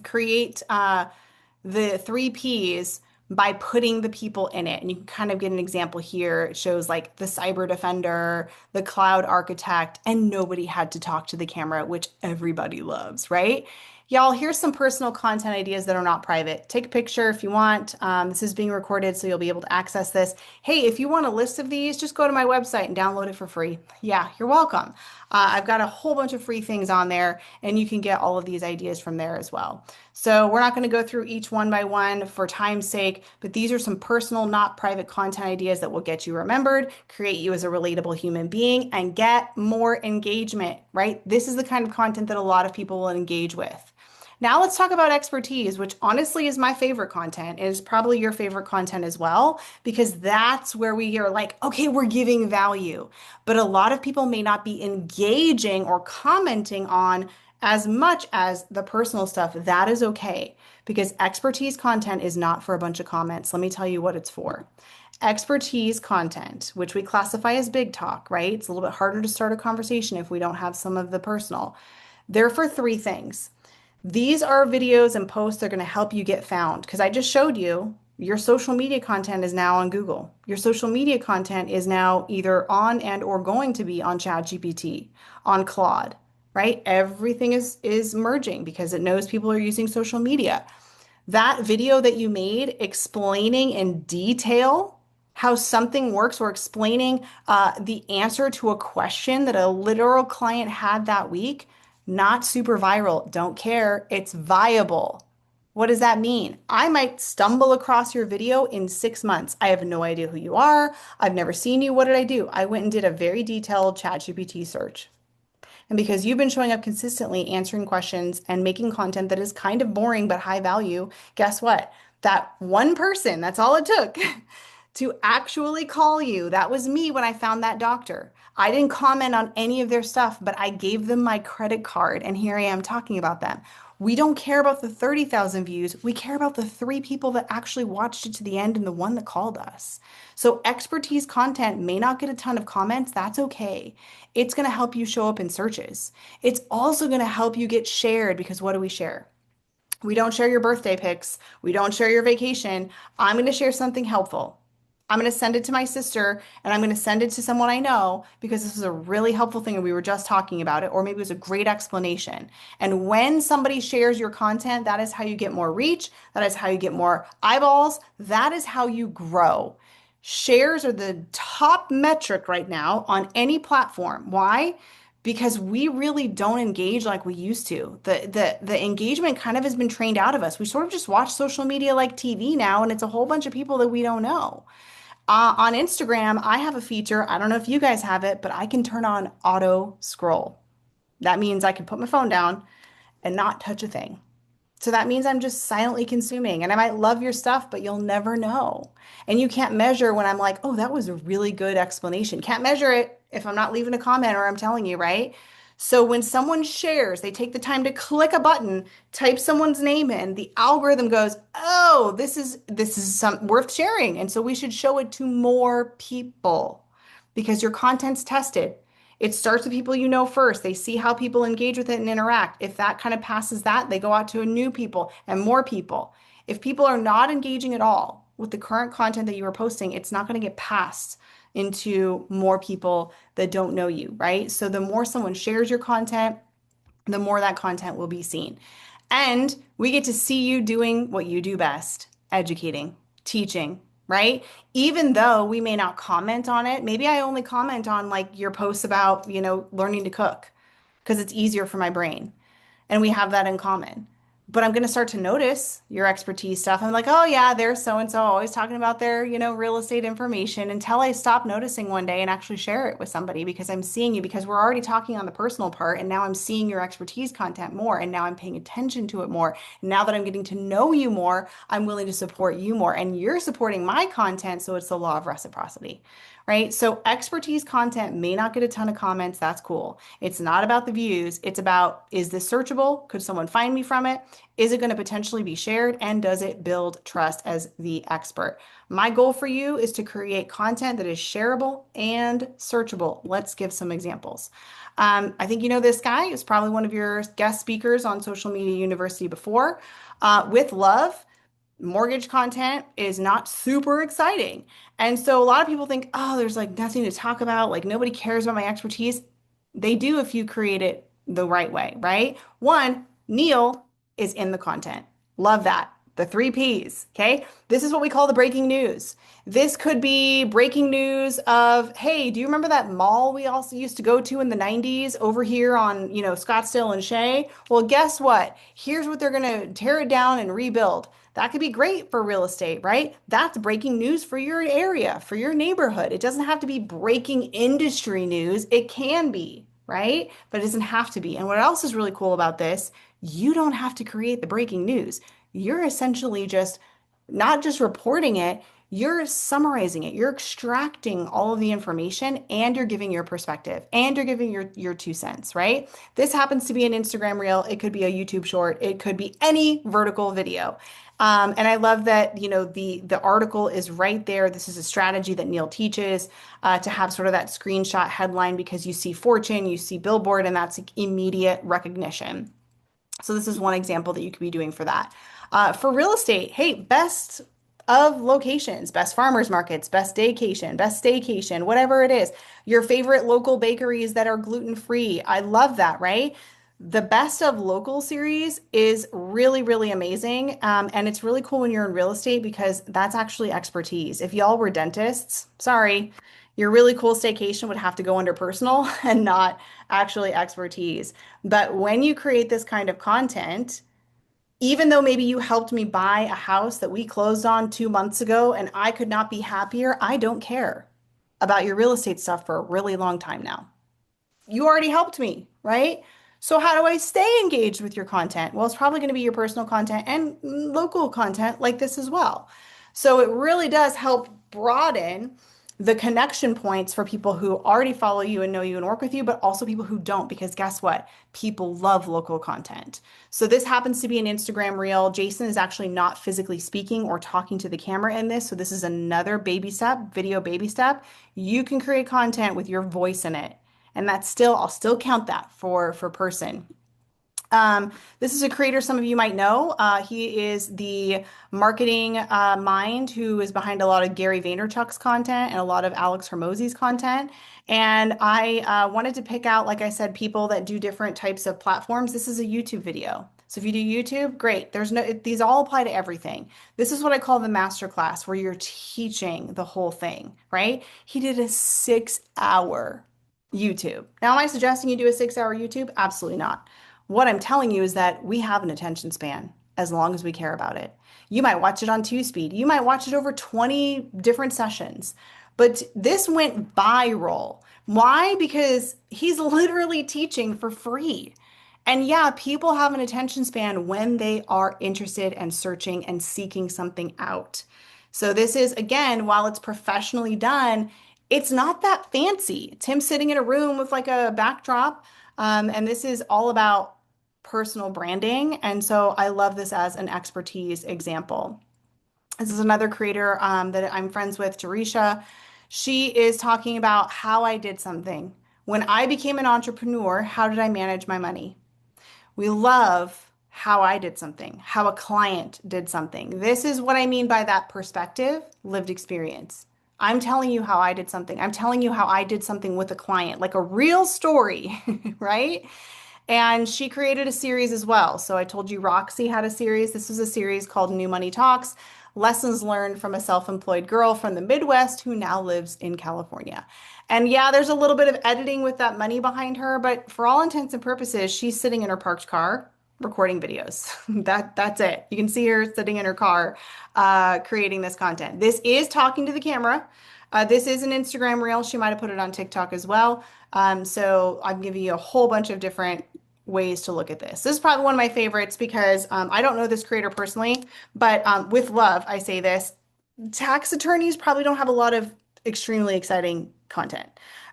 create the three Ps by putting the people in it. And you can kind of get an example here. It shows like the cyber defender, the cloud architect, and nobody had to talk to the camera, which everybody loves, right? Y'all, here's some personal content ideas that are not private. Take a picture if you want. This is being recorded, so you'll be able to access this. Hey, if you want a list of these, just go to my website and download it for free. Yeah, you're welcome. I've got a whole bunch of free things on there, and you can get all of these ideas from there as well. So we're not going to go through each one by one for time's sake, but these are some personal, not private content ideas that will get you remembered, create you as a relatable human being, and get more engagement, right? This is the kind of content that a lot of people will engage with. Now let's talk about expertise, which honestly is my favorite content. It is probably your favorite content as well, because that's where we are like, okay, we're giving value. But a lot of people may not be engaging or commenting on as much as the personal stuff. That is okay, because expertise content is not for a bunch of comments. Let me tell you what it's for. Expertise content, which we classify as big talk, right? It's a little bit harder to start a conversation if we don't have some of the personal. They're for three things. These are videos and posts that are going to help you get found, because I just showed you your social media content is now on Google. Your social media content is now either on and or going to be on ChatGPT, on Claude, right? Everything is merging because it knows people are using social media. That video that you made explaining in detail how something works or explaining the answer to a question that a literal client had that week, not super viral. Don't care. It's viable. What does that mean? I might stumble across your video in 6 months. I have no idea who you are. I've never seen you. What did I do? I went and did a very detailed ChatGPT search. And because you've been showing up consistently, answering questions and making content that is kind of boring but high value, guess what? That one person, that's all it took to actually call you. That was me when I found that doctor. I didn't comment on any of their stuff, but I gave them my credit card, and here I am talking about them. We don't care about the 30,000 views. We care about the three people that actually watched it to the end and the one that called us. So, expertise content may not get a ton of comments. That's okay. It's going to help you show up in searches. It's also going to help you get shared, because what do we share? We don't share your birthday pics. We don't share your vacation. I'm going to share something helpful. I'm going to send it to my sister, and I'm going to send it to someone I know, because this is a really helpful thing and we were just talking about it, or maybe it was a great explanation. And when somebody shares your content, that is how you get more reach. That is how you get more eyeballs. That is how you grow. Shares are the top metric right now on any platform. Why? Because we really don't engage like we used to. The engagement kind of has been trained out of us. We sort of just watch social media like TV now, and it's a whole bunch of people that we don't know. On Instagram, I have a feature. I don't know if you guys have it, but I can turn on auto scroll. That means I can put my phone down and not touch a thing. So that means I'm just silently consuming, and I might love your stuff, but you'll never know. And you can't measure when I'm like, oh, that was a really good explanation. Can't measure it if I'm not leaving a comment or I'm telling you, right? So when someone shares, they take the time to click a button, type someone's name in, the algorithm goes, oh, this is some worth sharing. And so we should show it to more people, because your content's tested. It starts with people you know first. They see how people engage with it and interact. If that kind of passes that, they go out to new people and more people. If people are not engaging at all with the current content that you are posting, it's not going to get passed into more people that don't know you, right? So the more someone shares your content, the more that content will be seen. And we get to see you doing what you do best, educating, teaching, right? Even though we may not comment on it, maybe I only comment on like your posts about, learning to cook because it's easier for my brain. And we have that in common. But I'm going to start to notice your expertise stuff. I'm like, oh yeah, there's so and so always talking about their, real estate information, until I stop noticing one day and actually share it with somebody, because I'm seeing you, because we're already talking on the personal part, and now I'm seeing your expertise content more, and now I'm paying attention to it more. And now that I'm getting to know you more, I'm willing to support you more, and you're supporting my content, so it's the law of reciprocity. right? So expertise content may not get a ton of comments. That's cool. It's not about the views. It's about, is this searchable? Could someone find me from it? Is it going to potentially be shared? And does it build trust as the expert? My goal for you is to create content that is shareable and searchable. Let's give some examples. I think you know this guy is probably one of your guest speakers on Social Media University before. With love, mortgage content is not super exciting. And so a lot of people think, oh, there's like nothing to talk about. Like nobody cares about my expertise. They do if you create it the right way, right? One, Neil is in the content. Love that. The three P's. Okay. This is what we call the breaking news. This could be breaking news of, hey, do you remember that mall we also used to go to in the 90s over here on, Scottsdale and Shea? Well, guess what? Here's what they're going to tear it down and rebuild. That could be great for real estate, right? That's breaking news for your area, for your neighborhood. It doesn't have to be breaking industry news. It can be, right? But it doesn't have to be. And what else is really cool about this? You don't have to create the breaking news. You're essentially just not just reporting it, you're summarizing it. You're extracting all of the information and you're giving your perspective and you're giving your 2 cents, right? This happens to be an Instagram reel. It could be a YouTube short. It could be any vertical video. And I love that, the article is right there. This is a strategy that Neil teaches to have sort of that screenshot headline because you see Fortune, you see Billboard, and that's immediate recognition. So this is one example that you could be doing for that. For real estate, hey, best of locations, best farmers markets, best daycation, best staycation, whatever it is. Your favorite local bakeries that are gluten-free. I love that, right? The best of local series is really, really amazing. And it's really cool when you're in real estate because that's actually expertise. If y'all were dentists, sorry, your really cool staycation would have to go under personal and not actually expertise. But when you create this kind of content, even though maybe you helped me buy a house that we closed on 2 months ago and I could not be happier, I don't care about your real estate stuff for a really long time now. You already helped me, right? So how do I stay engaged with your content? Well, it's probably going to be your personal content and local content like this as well. So it really does help broaden the connection points for people who already follow you and know you and work with you, but also people who don't, because guess what? People love local content. So this happens to be an Instagram reel. Jason is actually not physically speaking or talking to the camera in this. So this is another baby step, video baby step. You can create content with your voice in it. And that's still, I'll still count that for person. This is a creator some of you might know. He is the marketing mind who is behind a lot of Gary Vaynerchuk's content and a lot of Alex Hormozi's content. And I wanted to pick out, like I said, people that do different types of platforms. This is a YouTube video. So if you do YouTube, great. These all apply to everything. This is what I call the master class, where you're teaching the whole thing, right? He did a 6 hour YouTube. Now, am I suggesting you do a 6 hour YouTube? Absolutely not. What I'm telling you is that we have an attention span as long as we care about it. You might watch it on 2 speed. You might watch it over 20 different sessions. But this went viral. Why? Because he's literally teaching for free. And yeah, people have an attention span when they are interested and searching and seeking something out. So this is, again, while it's professionally done, it's not that fancy. It's him sitting in a room with like a backdrop. And this is all about personal branding. And so I love this as an expertise example. This is another creator that I'm friends with, Jerisha. She is talking about how I did something. When I became an entrepreneur, how did I manage my money? We love how I did something, how a client did something. This is what I mean by that perspective, lived experience. I'm telling you how I did something. I'm telling you how I did something with a client, like a real story, right? And she created a series as well. So I told you Roxy had a series. This was a series called New Money Talks, Lessons Learned from a Self-Employed Girl from the Midwest who now lives in California. And yeah, there's a little bit of editing with that money behind her, but for all intents and purposes, she's sitting in her parked car recording videos. That's it. You can see her sitting in her car creating this content. This is talking to the camera. This is an Instagram reel. She might have put it on TikTok as well. So I'm giving you a whole bunch of different ways to look at this. This is probably one of my favorites because I don't know this creator personally, but with love, I say this. Tax attorneys probably don't have a lot of extremely exciting content.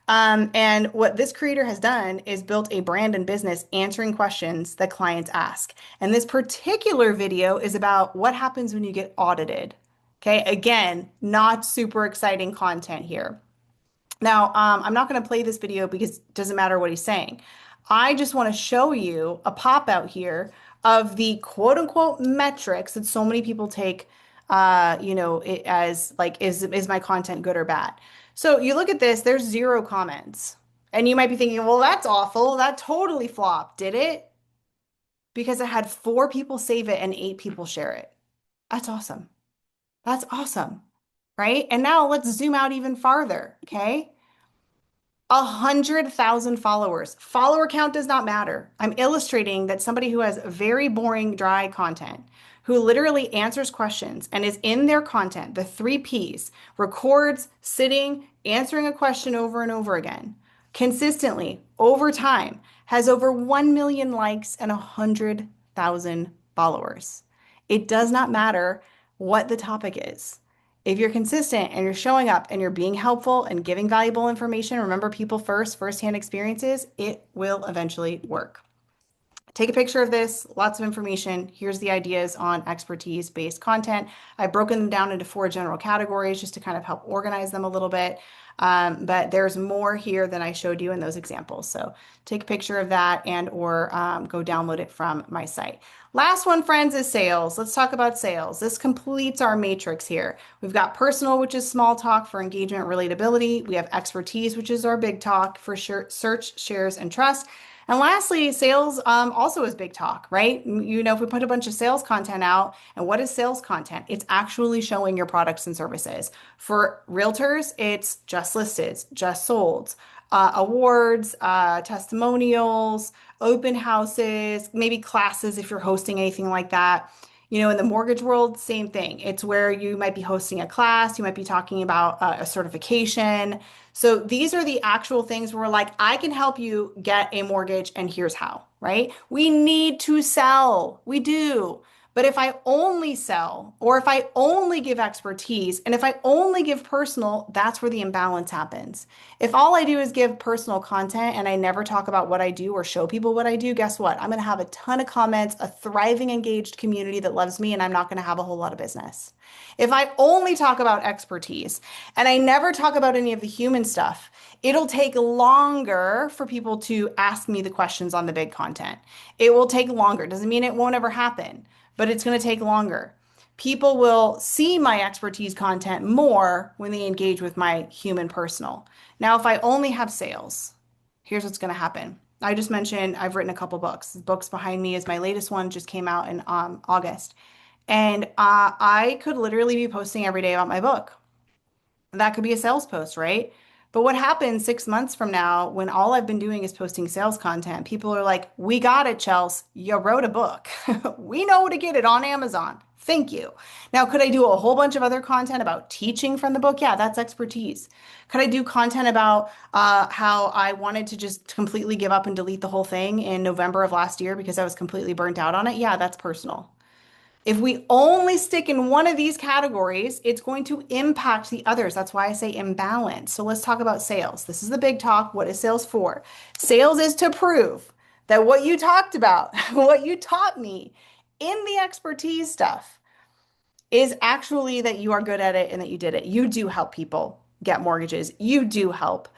And what this creator has done is built a brand and business answering questions that clients ask. And this particular video is about what happens when you get audited. Okay, again, not super exciting content here. Now, I'm not going to play this video because it doesn't matter what he's saying. I just want to show you a pop out here of the quote unquote metrics that so many people take, it as like, is my content good or bad? So you look at this, there's 0 comments. And you might be thinking, well, that's awful. That totally flopped. Did it? Because it had 4 people save it and 8 people share it. That's awesome. That's awesome. Right? And now let's zoom out even farther. Okay. 100,000 followers. Follower count does not matter. I'm illustrating that somebody who has very boring, dry content, who literally answers questions and is in their content, the 3 Ps, records, sitting, answering a question over and over again, consistently, over time, has over 1 million likes and 100,000 followers. It does not matter what the topic is. If you're consistent and you're showing up and you're being helpful and giving valuable information, remember people first, firsthand experiences, it will eventually work. Take a picture of this, lots of information. Here's the ideas on expertise-based content. I've broken them down into 4 general categories just to kind of help organize them a little bit. But there's more here than I showed you in those examples. So take a picture of that and or go download it from my site. Last one, friends, is sales. Let's talk about sales. This completes our matrix here. We've got personal, which is small talk for engagement, relatability. We have expertise, which is our big talk for search, shares, and trust. And lastly, sales also is big talk, right? If we put a bunch of sales content out, and what is sales content? It's actually showing your products and services. For realtors, it's just listed, just sold, awards, testimonials, open houses, maybe classes if you're hosting anything like that. In the mortgage world, same thing. It's where you might be hosting a class, you might be talking about a certification. So these are the actual things where we're like, I can help you get a mortgage and here's how, right? We need to sell. We do. But if I only sell, or if I only give expertise, and if I only give personal, that's where the imbalance happens. If all I do is give personal content and I never talk about what I do or show people what I do, guess what? I'm going to have a ton of comments, a thriving, engaged community that loves me, and I'm not going to have a whole lot of business. If I only talk about expertise and I never talk about any of the human stuff, it'll take longer for people to ask me the questions on the big content. It will take longer. Doesn't mean it won't ever happen, but it's going to take longer. People will see my expertise content more when they engage with my human personal. Now, if I only have sales, here's what's going to happen. I just mentioned I've written a couple books. The books behind me is my latest one, just came out in August. And I could literally be posting every day about my book. That could be a sales post, right? But what happens 6 months from now when all I've been doing is posting sales content? People are like, we got it, Chelsea. You wrote a book. We know to get it on Amazon. Thank you. Now, could I do a whole bunch of other content about teaching from the book? Yeah, that's expertise. Could I do content about how I wanted to just completely give up and delete the whole thing in November of last year because I was completely burnt out on it? Yeah, that's personal. If we only stick in one of these categories, it's going to impact the others. That's why I say imbalance. So let's talk about sales. This is the big talk. What is sales for? Sales is to prove that what you talked about, what you taught me in the expertise stuff is actually that you are good at it and that you did it. You do help people get mortgages. You do help,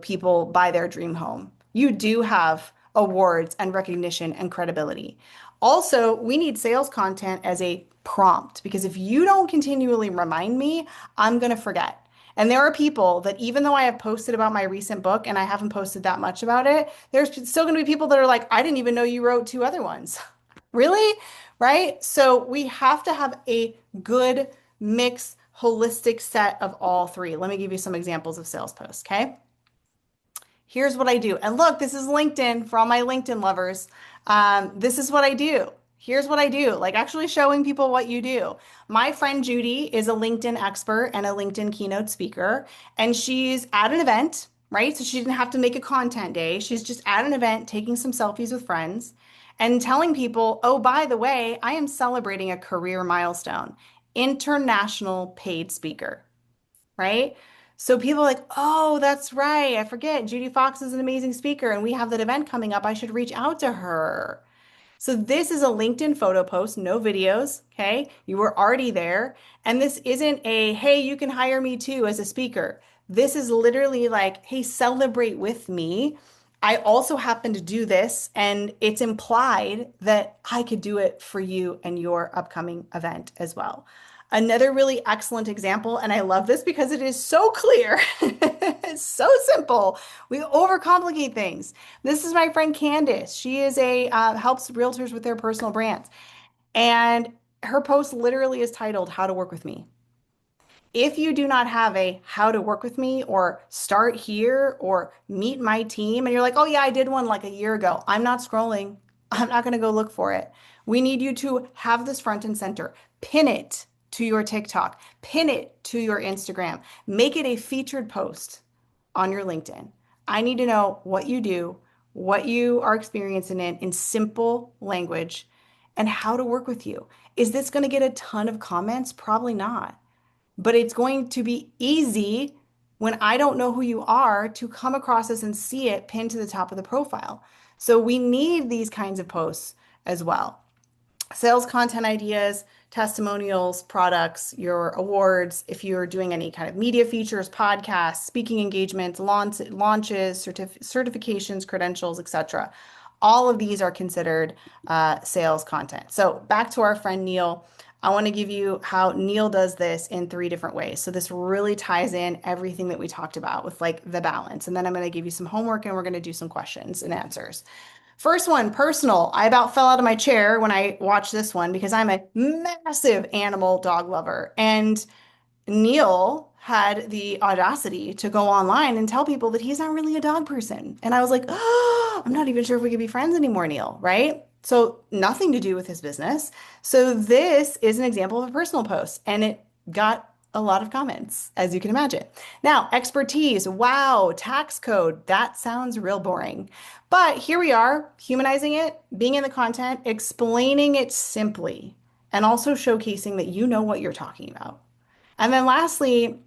people buy their dream home. You do have awards and recognition and credibility. Also, we need sales content as a prompt because if you don't continually remind me, I'm going to forget. And there are people that even though I have posted about my recent book and I haven't posted that much about it, there's still going to be people that are like, I didn't even know you wrote 2 other ones. Really? Right? So we have to have a good mix, holistic set of all 3. Let me give you some examples of sales posts, okay? Here's what I do. And look, this is LinkedIn for all my LinkedIn lovers. This is what I do. Here's what I do, like actually showing people what you do. My friend Judy is a LinkedIn expert and a LinkedIn keynote speaker, and she's at an event, right? So she didn't have to make a content day. She's just at an event taking some selfies with friends and telling people, oh, by the way, I am celebrating a career milestone, international paid speaker. right? So people are like, oh, that's right. I forget. Judy Fox is an amazing speaker and we have that event coming up. I should reach out to her. So this is a LinkedIn photo post, no videos, okay? You were already there. And this isn't a, hey, you can hire me too as a speaker. This is literally like, hey, celebrate with me. I also happen to do this, and it's implied that I could do it for you and your upcoming event as well. Another really excellent example, and I love this because it is so clear. It's so simple. We overcomplicate things. This is my friend Candace. She is a helps realtors with their personal brands, and her post literally is titled "How to Work with Me." If you do not have a how to work with me or start here or meet my team, and you're like, oh, yeah, I did one like a year ago, I'm not scrolling. I'm not going to go look for it. We need you to have this front and center. Pin it to your TikTok, pin it to your Instagram, make it a featured post on your LinkedIn. I need to know what you do, what you are experiencing in simple language, and how to work with you. Is this going to get a ton of comments? Probably not, but it's going to be easy when I don't know who you are to come across this and see it pinned to the top of the profile. So we need these kinds of posts as well. Sales content ideas, testimonials, products, your awards, if you're doing any kind of media features, podcasts, speaking engagements, launches, certifications, credentials, etc. All of these are considered sales content. So back to our friend Neil. I want to give you how Neil does this in three different ways. So this really ties in everything that we talked about with like the balance. And then I'm going to give you some homework and we're going to do some questions and answers. First one, personal. I about fell out of my chair when I watched this one because I'm a massive animal dog lover. And Neil had the audacity to go online and tell people that he's not really a dog person. And I was like, oh, I'm not even sure if we could be friends anymore, Neil, right? So nothing to do with his business. So this is an example of a personal post, and it got a lot of comments, as you can imagine. Now, expertise. Wow, tax code. That sounds real boring. But here we are, humanizing it, being in the content, explaining it simply, and also showcasing that you know what you're talking about. And then lastly,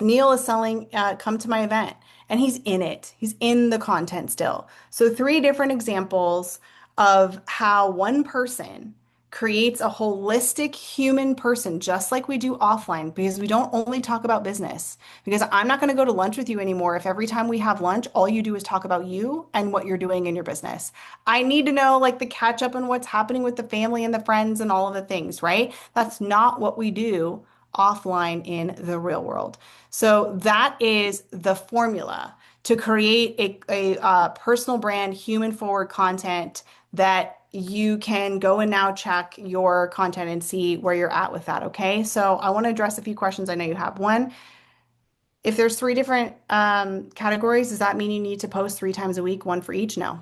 Neil is selling Come to My Event, and he's in it. He's in the content still. So, three different examples of how one person creates a holistic human person, just like we do offline, because we don't only talk about business. Because I'm not going to go to lunch with you anymore if every time we have lunch, all you do is talk about you and what you're doing in your business. I need to know like the catch up and what's happening with the family and the friends and all of the things, right? That's not what we do offline in the real world. So that is the formula to create a personal brand, human forward content that you can go and now check your content and see where you're at with that. Okay. So I want to address a few questions I know you have. One, if there's three different categories, does that mean you need to post 3 times a week, one for each? No.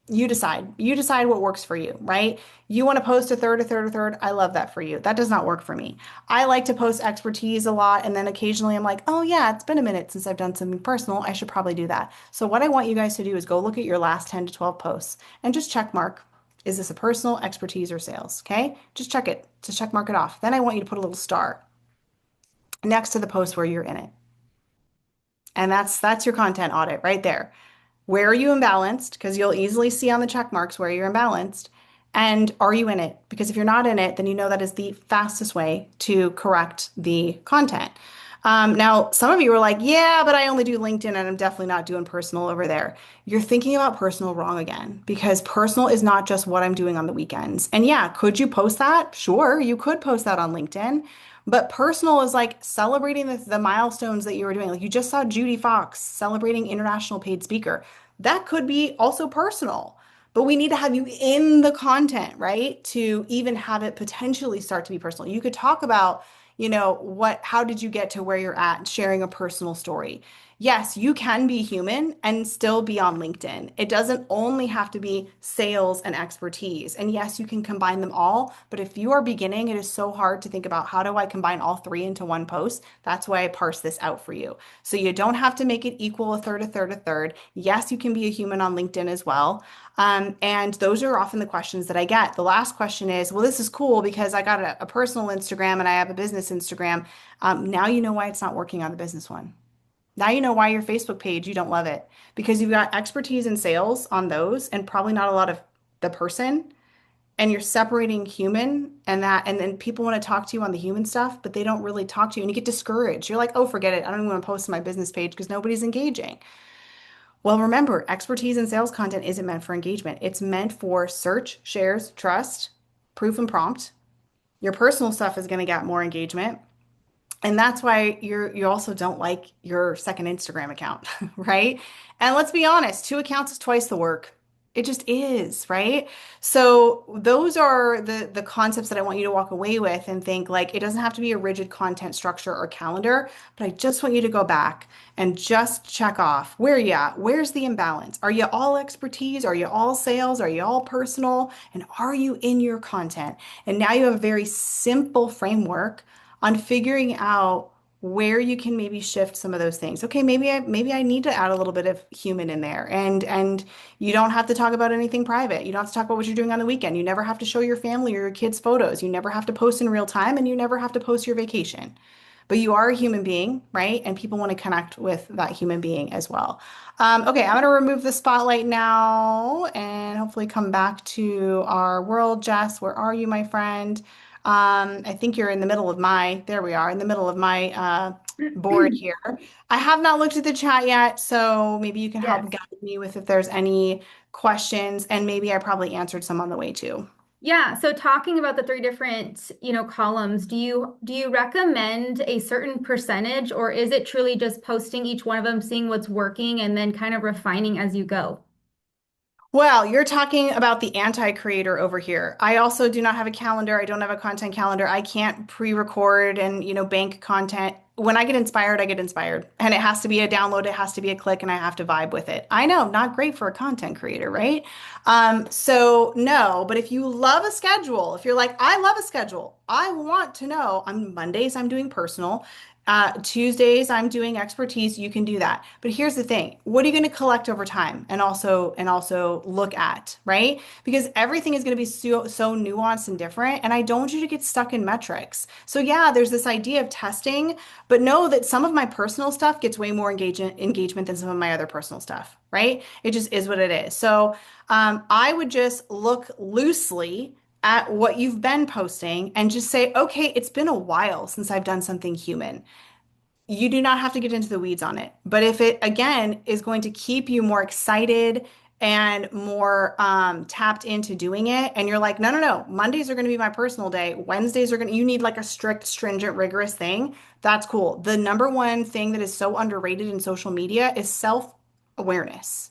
You decide. You decide what works for you, right? You want to post a third, a third, a third. I love that for you. That does not work for me. I like to post expertise a lot, and then occasionally I'm like, oh yeah, it's been a minute since I've done something personal. I should probably do that. So what I want you guys to do is go look at your last 10 to 12 posts and just check mark. Is this a personal, expertise, or sales? Okay? Just check it. Just check mark it off. Then I want you to put a little star next to the post where you're in it. And that's your content audit right there. Where are you imbalanced? Because you'll easily see on the check marks where you're imbalanced. And are you in it? Because if you're not in it, then you know that is the fastest way to correct the content. Now, some of you are like, yeah, but I only do LinkedIn and I'm definitely not doing personal over there. You're thinking about personal wrong again because personal is not just what I'm doing on the weekends. And yeah, could you post that? Sure, you could post that on LinkedIn. But personal is like celebrating the milestones that you were doing. Like you just saw Judy Fox celebrating international paid speaker. That could be also personal, but we need to have you in the content, right? To even have it potentially start to be personal. You could talk about, how did you get to where you're at, sharing a personal story. yes, you can be human and still be on LinkedIn. It doesn't only have to be sales and expertise. And yes, you can combine them all. But if you are beginning, it is so hard to think about how do I combine all three into one post. That's why I parse this out for you. So you don't have to make it equal a third, a third, a third. Yes, you can be a human on LinkedIn as well. And those are often the questions that I get. The last question is, well, this is cool because I got a personal Instagram and I have a business Instagram. Now you know why it's not working on the business one. Now you know why your Facebook page, you don't love it because you've got expertise in sales on those and probably not a lot of the person. And you're separating human and that, and then people want to talk to you on the human stuff, but they don't really talk to you and you get discouraged. You're like, oh, forget it. I don't even want to post to my business page because nobody's engaging. Well, remember, expertise in sales content isn't meant for engagement. It's meant for search, shares, trust, proof, and prompt. Your personal stuff is going to get more engagement. And that's why you also don't like your second Instagram account, right? And let's be honest, two accounts is twice the work. It just is, right? So those are the concepts that I want you to walk away with and think like it doesn't have to be a rigid content structure or calendar, but I just want you to go back and just check off where are you at? Where's the imbalance? Are you all expertise? Are you all sales? Are you all personal? And are you in your content? And now you have a very simple framework on figuring out where you can maybe shift some of those things. Okay, maybe I need to add a little bit of human in there. And you don't have to talk about anything private. You don't have to talk about what you're doing on the weekend. You never have to show your family or your kids photos. You never have to post in real time and you never have to post your vacation. But you are a human being, right? And people want to connect with that human being as well. Okay, I'm going to remove the spotlight now and hopefully come back to our world. Jess, where are you, my friend? I think you're in the middle of there we are, in the middle of my board here. I have not looked at the chat yet, so maybe you can help Yes. guide me with if there's any questions, and maybe I probably answered some on the way too. Yeah, so talking about the three different, columns, do you recommend a certain percentage or is it truly just posting each one of them, seeing what's working and then kind of refining as you go? Well, you're talking about the anti-creator over here. I also do not have a calendar. I don't have a content calendar. I can't pre-record and, bank content. When I get inspired, I get inspired. And it has to be a download, it has to be a click, and I have to vibe with it. I know, not great for a content creator, right? So no, but if you love a schedule, if you're like, I love a schedule, I want to know on Mondays I'm doing personal. Tuesdays, I'm doing expertise. You can do that. But here's the thing. What are you going to collect over time and also look at, right? Because everything is going to be so nuanced and different. And I don't want you to get stuck in metrics. So yeah, there's this idea of testing, but know that some of my personal stuff gets way more engagement than some of my other personal stuff, right? It just is what it is. So I would just look loosely at what you've been posting and just say, okay, it's been a while since I've done something human. You do not have to get into the weeds on it. But if it, again, is going to keep you more excited and more tapped into doing it, and you're like, no, no, no, Mondays are going to be my personal day. Wednesdays are going to, you need like a strict, stringent, rigorous thing. That's cool. The number one thing that is so underrated in social media is self-awareness.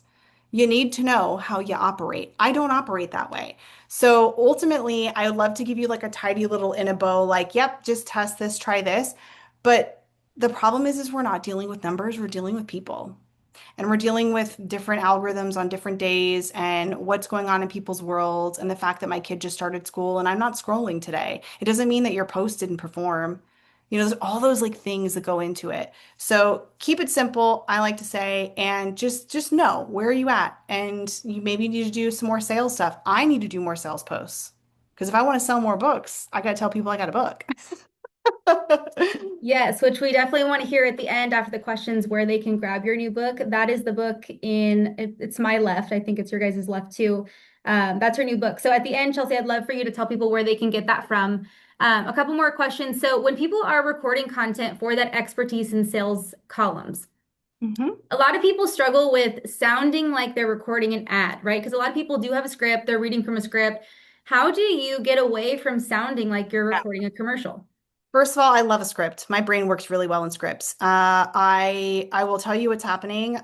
You need to know how you operate. I don't operate that way. So ultimately, I would love to give you like a tidy little in a bow, like, yep, just test this, try this. But the problem is we're not dealing with numbers, we're dealing with people. And we're dealing with different algorithms on different days and what's going on in people's worlds and the fact that my kid just started school and I'm not scrolling today. It doesn't mean that your post didn't perform. There's all those like things that go into it. So keep it simple, I like to say, and just know where are you at. And you maybe need to do some more sales stuff. I need to do more sales posts. Because if I want to sell more books, I got to tell people I got a book. Yes, which we definitely want to hear at the end after the questions where they can grab your new book. That is the book it's my left. I think it's your guys' left too. That's her new book. So at the end, Chelsea, I'd love for you to tell people where they can get that from. A couple more questions. So when people are recording content for that expertise in sales columns, Mhm. a lot of people struggle with sounding like they're recording an ad, right? Because a lot of people do have a script, they're reading from a script. How do you get away from sounding like you're recording a commercial? First of all, I love a script. My brain works really well in scripts. I will tell you what's happening.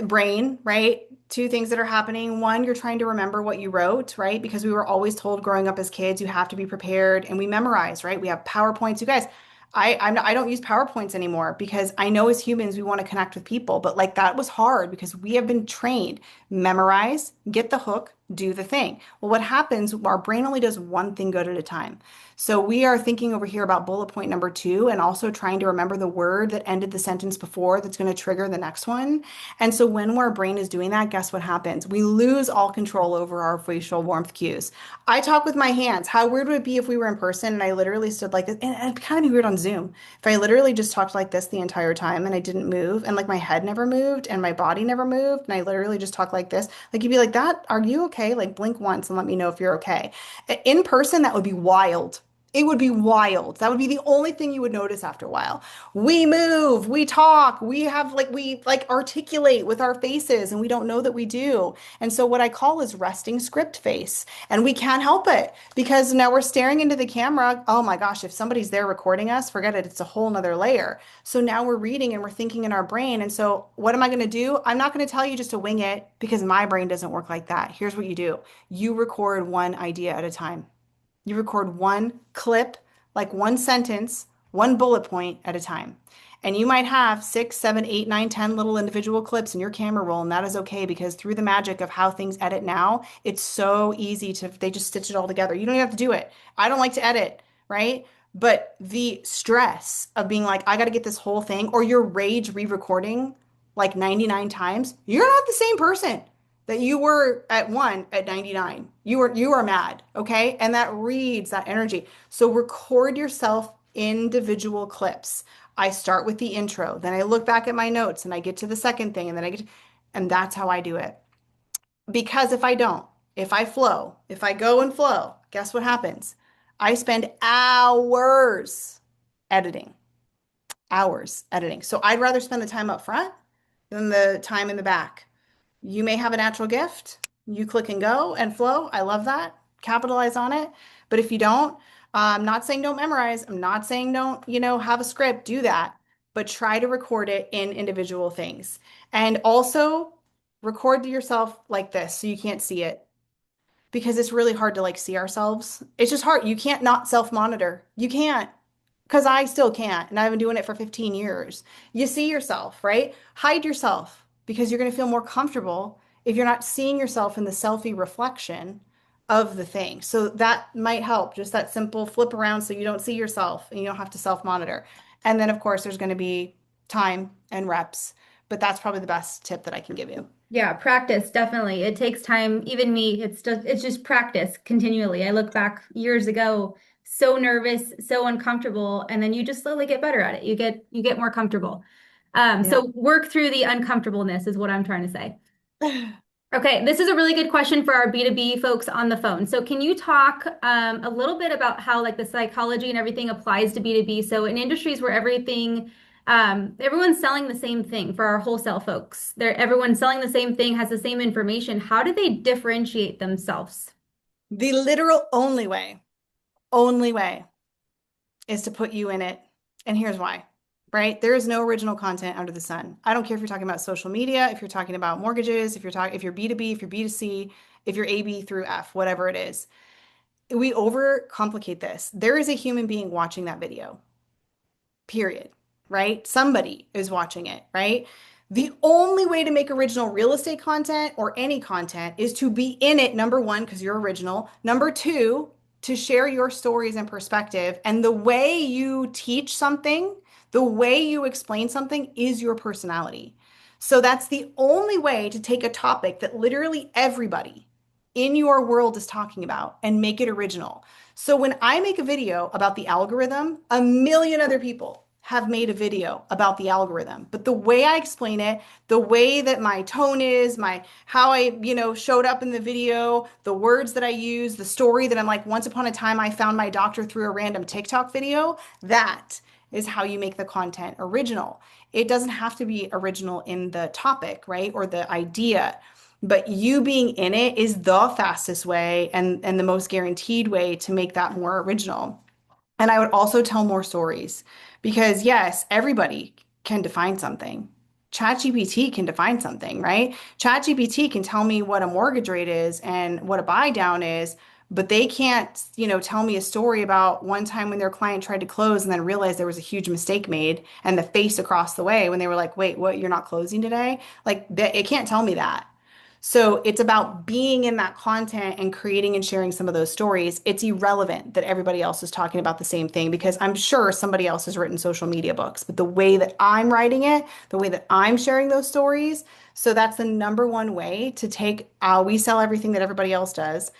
Brain, right? Two things that are happening. One, you're trying to remember what you wrote, right? Because we were always told growing up as kids, you have to be prepared, and we memorize, right? We have PowerPoints. You guys, I don't use PowerPoints anymore because I know as humans we want to connect with people, but like that was hard because we have been trained, memorize, get the hook, do the thing. Well, what happens, our brain only does one thing good at a time. So we are thinking over here about bullet point number two and also trying to remember the word that ended the sentence before that's going to trigger the next one. And so when our brain is doing that, guess what happens? We lose all control over our facial warmth cues. I talk with my hands. How weird would it be if we were in person and I literally stood like this? And it'd kind of be weird on Zoom. If I literally just talked like this the entire time and I didn't move and like my head never moved and my body never moved and I literally just talked like this, like you'd be like, that, are you okay? Like blink once and let me know if you're okay. In person, that would be wild. It would be wild. That would be the only thing you would notice after a while. We move, we talk, we like articulate with our faces and we don't know that we do. And so what I call is resting script face. And we can't help it because now we're staring into the camera. Oh my gosh, if somebody's there recording us, forget it. It's a whole nother layer. So now we're reading and we're thinking in our brain. And so what am I going to do? I'm not going to tell you just to wing it because my brain doesn't work like that. Here's what you do. You record one idea at a time. You record one clip, like one sentence, one bullet point at a time. And you might have six, seven, eight, nine, 10 little individual clips in your camera roll, and that is okay because through the magic of how things edit now, it's so easy to, they just stitch it all together. You don't even have to do it. I don't like to edit, right? But the stress of being like, I got to get this whole thing, or your rage re-recording like 99 times, you're not the same person that you were at one at 99. You are mad, okay? And that reads that energy. So record yourself individual clips. I start with the intro, then I look back at my notes and I get to the second thing and then and that's how I do it. Because if I don't, if I flow, if I go and flow, guess what happens? I spend hours editing, hours editing. So I'd rather spend the time up front than the time in the back. You may have a natural gift. You click and go and flow. I love that. Capitalize on it. But if you don't, I'm not saying don't memorize. I'm not saying don't, have a script. Do that. But try to record it in individual things. And also record yourself like this so you can't see it because it's really hard to like see ourselves. It's just hard. You can't not self-monitor. You can't. Because I still can't, and I've been doing it for 15 years. You see yourself, right? Hide yourself because you're going to feel more comfortable if you're not seeing yourself in the selfie reflection of the thing. So that might help, just that simple flip around so you don't see yourself and you don't have to self-monitor. And then, of course, there's going to be time and reps, but that's probably the best tip that I can give you. Yeah, practice, definitely. It takes time. Even me, it's just practice continually. I look back years ago, so nervous, so uncomfortable, and then you just slowly get better at it. You get more comfortable. Yeah. So work through the uncomfortableness is what I'm trying to say. Okay, this is a really good question for our B2B folks on the phone. So can you talk a little bit about how like the psychology and everything applies to B2B? So in industries where everyone's selling the same thing for our wholesale folks. Everyone's selling the same thing, has the same information. How do they differentiate themselves? The literal only way is to put you in it. And here's why, right? There is no original content under the sun. I don't care if you're talking about social media, if you're talking about mortgages, if you're B2B, if you're B2C, if you're AB through F, whatever it is. We overcomplicate this. There is a human being watching that video, period, right? Somebody is watching it, right? The only way to make original real estate content or any content is to be in it, number one, because you're original. Number two, to share your stories and perspective. And the way you teach something, the way you explain something is your personality. So that's the only way to take a topic that literally everybody in your world is talking about and make it original. So when I make a video about the algorithm, a million other people have made a video about the algorithm. But the way I explain it, the way that my tone is, my how I, showed up in the video, the words that I use, the story that I'm like, once upon a time I found my doctor through a random TikTok video, that is how you make the content original. It doesn't have to be original in the topic, right? Or the idea. But you being in it is the fastest way and the most guaranteed way to make that more original. And I would also tell more stories because, yes, everybody can define something. ChatGPT can define something, right? ChatGPT can tell me what a mortgage rate is and what a buy down is, but they can't, tell me a story about one time when their client tried to close and then realized there was a huge mistake made and the face across the way when they were like, wait, what, you're not closing today? Like, it can't tell me that. So it's about being in that content and creating and sharing some of those stories. It's irrelevant that everybody else is talking about the same thing because I'm sure somebody else has written social media books, but the way that I'm writing it, the way that I'm sharing those stories, so that's the number one way to take, we sell everything that everybody else does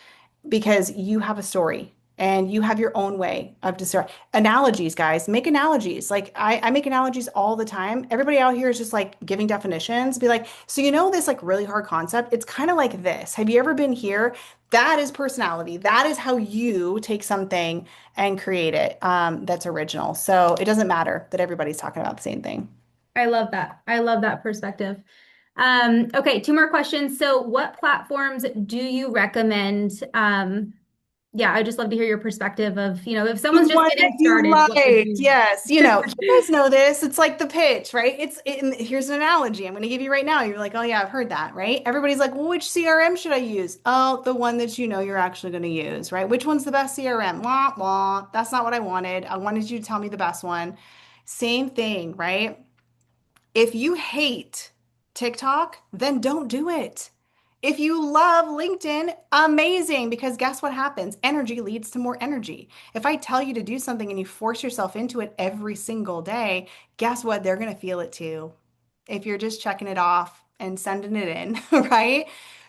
because you have a story and you have your own way of describing analogies, guys. Make analogies. Like I make analogies all the time. Everybody out here is just like giving definitions. Be like, so this like really hard concept. It's kind of like this. Have you ever been here? That is personality. That is how you take something and create it. That's original. So it doesn't matter that everybody's talking about the same thing. I love that. I love that perspective. Okay, two more questions. So, what platforms do you recommend? Yeah, I'd just love to hear your perspective of, if The someone's just one getting that you started, what would liked. you? Yes. You guys know this. It's like the pitch, right? Here's an analogy I'm going to give you right now. You're like, oh, yeah, I've heard that, right? Everybody's like, well, which CRM should I use? Oh, the one that you're actually going to use, right? Which one's the best CRM? Wah, wah. That's not what I wanted. I wanted you to tell me the best one. Same thing, right? If you hate TikTok, then don't do it. If you love LinkedIn, amazing, because guess what happens? Energy leads to more energy. If I tell you to do something and you force yourself into it every single day, guess what? They're going to feel it too. If you're just checking it off and sending it in, right?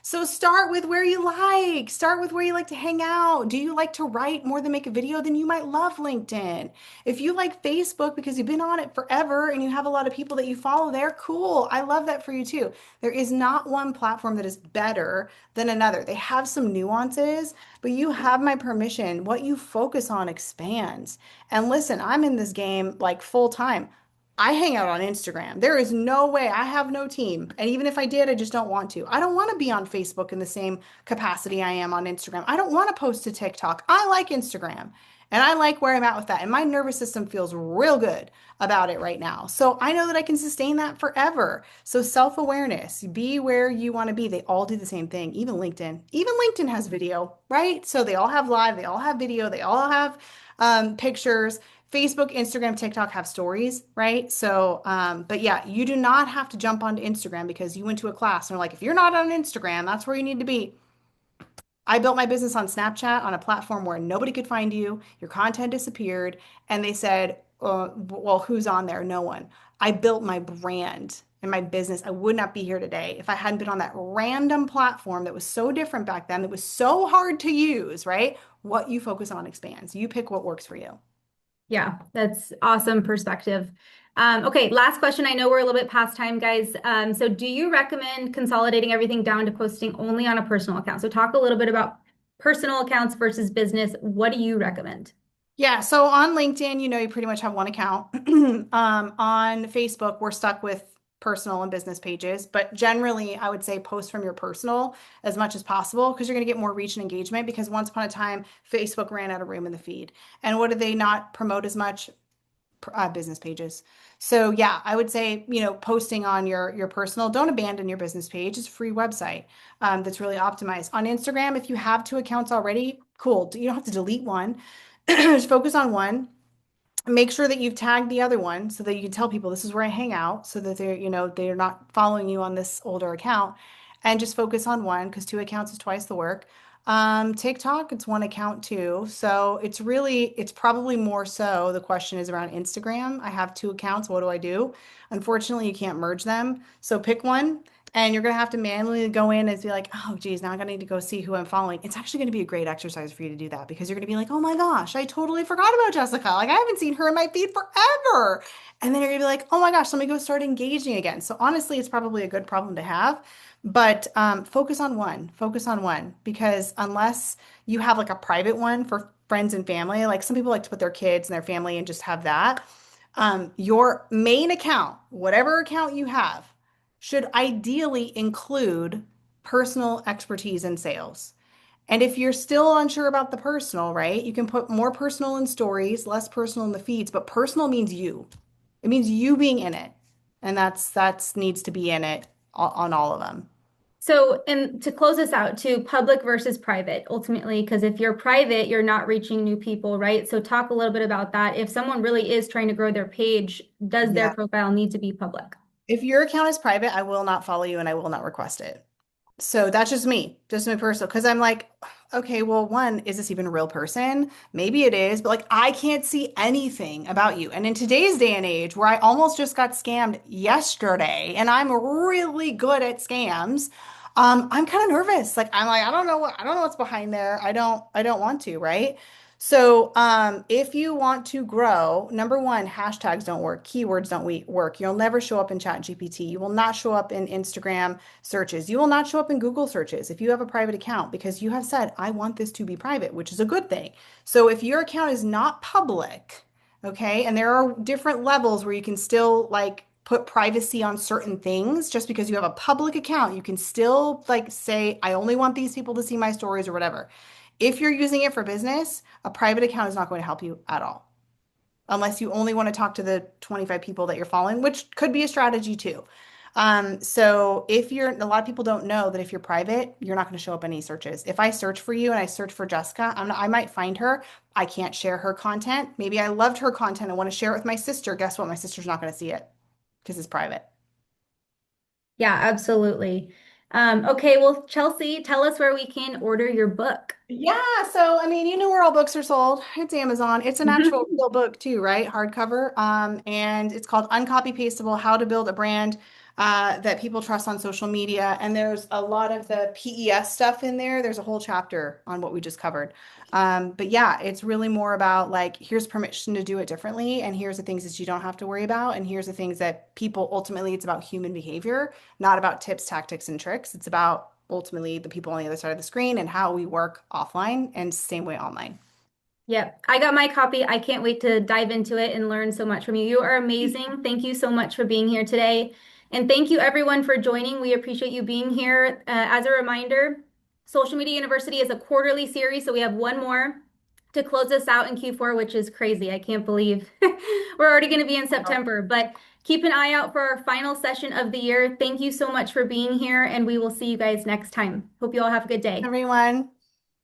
So start with where you like. Start with where you like to hang out. Do you like to write more than make a video? Then you might love LinkedIn. If you like Facebook because you've been on it forever and you have a lot of people that you follow there, cool. I love that for you too. There is not one platform that is better than another. They have some nuances, but you have my permission. What you focus on expands. And listen, I'm in this game like full time. I hang out on Instagram. There is no way. I have no team. And even if I did, I just don't want to. I don't want to be on Facebook in the same capacity I am on Instagram. I don't want to post to TikTok. I like Instagram and I like where I'm at with that. And my nervous system feels real good about it right now. So I know that I can sustain that forever. So self-awareness, be where you want to be. They all do the same thing. Even LinkedIn. Even LinkedIn has video, right? So they all have live, they all have video, they all have pictures. Facebook, Instagram, TikTok have stories, right? So, but yeah, you do not have to jump onto Instagram because you went to a class and they're like, if you're not on Instagram, that's where you need to be. I built my business on Snapchat on a platform where nobody could find you. Your content disappeared. And they said, well, who's on there? No one. I built my brand and my business. I would not be here today if I hadn't been on that random platform that was so different back then, that was so hard to use, right? What you focus on expands. You pick what works for you. Yeah, that's awesome perspective. Okay, last question. I know we're a little bit past time, guys. So do you recommend consolidating everything down to posting only on a personal account? So talk a little bit about personal accounts versus business. What do you recommend? Yeah, so on LinkedIn, you pretty much have one account. On Facebook, we're stuck with personal and business pages, but generally, I would say post from your personal as much as possible because you're going to get more reach and engagement. Because once upon a time, Facebook ran out of room in the feed. And what did they not promote as much? Business pages. So yeah, I would say, posting on your personal, don't abandon your business page. It's a free website that's really optimized. On Instagram, if you have two accounts already, cool. You don't have to delete one. Just focus on one. Make sure that you've tagged the other one so that you can tell people this is where I hang out so that they're not following you on this older account, and just focus on one because two accounts is twice the work. TikTok, it's one account too. So it's probably more so the question is around Instagram. I have two accounts. What do I do? Unfortunately, you can't merge them. So pick one and you're going to have to manually go in and be like, oh, geez, now I'm going to need to go see who I'm following. It's actually going to be a great exercise for you to do that because you're going to be like, oh my gosh, I totally forgot about Jessica. Like, I haven't seen her in my feed forever. And then you're going to be like, oh my gosh, let me go start engaging again. So honestly, it's probably a good problem to have. But focus on one, because unless you have like a private one for friends and family, like some people like to put their kids and their family and just have that. Your main account, whatever account you have, should ideally include personal expertise in sales. And if you're still unsure about the personal, right, you can put more personal in stories, less personal in the feeds, but personal means you. It means you being in it. And that's needs to be in it on all of them. So, and to close this out to public versus private, ultimately, because if you're private, you're not reaching new people, right? So, talk a little bit about that. If someone really is trying to grow their page, does their Yeah. profile need to be public? If your account is private, I will not follow you and I will not request it. So that's just me, just my personal, because I'm like, okay, well, one, is this even a real person? Maybe it is, but like I can't see anything about you. And in today's day and age, where I almost just got scammed yesterday, and I'm really good at scams, I'm kind of nervous. Like I'm like, I don't know what's behind there. I don't want to, right? So, if you want to grow, number one, hashtags don't work, keywords don't work. You'll never show up in Chat GPT. You will not show up in Instagram searches. You will not show up in Google searches if you have a private account because you have said, I want this to be private, which is a good thing. So if your account is not public, okay, and there are different levels where you can still like put privacy on certain things just because you have a public account, you can still like say, I only want these people to see my stories or whatever. If you're using it for business, a private account is not going to help you at all unless you only want to talk to the 25 people that you're following, which could be a strategy too. So if you're, a lot of people don't know that if you're private, you're not going to show up in any searches. If I search for you and I search for Jessica, I might find her. I can't share her content. Maybe I loved her content and want to share it with my sister. Guess what? My sister's not going to see it because it's private. Yeah, absolutely. Okay, well, Chelsea, tell us where we can order your book. Yeah, so I mean, you know where all books are sold. It's Amazon. It's an actual real book too, right? Hardcover. And it's called Uncopy Pastable: How to Build a Brand that People Trust on Social Media. And there's a lot of the PES stuff in there. There's a whole chapter on what we just covered. But yeah, it's really more about like, here's permission to do it differently, and here's the things that you don't have to worry about, and here's the things that people ultimately, it's about human behavior, not about tips, tactics, and tricks. It's about ultimately the people on the other side of the screen and how we work offline and same way online. Yep, I got my copy. I can't wait to dive into it and learn so much from you. You are amazing. Thank you so much for being here today. And thank you everyone for joining. We appreciate you being here. As a reminder, Social Media University is a quarterly series, so we have one more to close us out in Q4, which is crazy. I can't believe we're already going to be in September, but keep an eye out for our final session of the year. Thank you so much for being here, and we will see you guys next time. Hope you all have a good day. Everyone,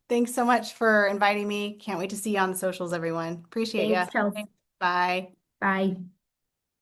thanks so much for inviting me. Can't wait to see you on the socials, everyone. Appreciate you. Thanks, Chelsea. Bye. Bye.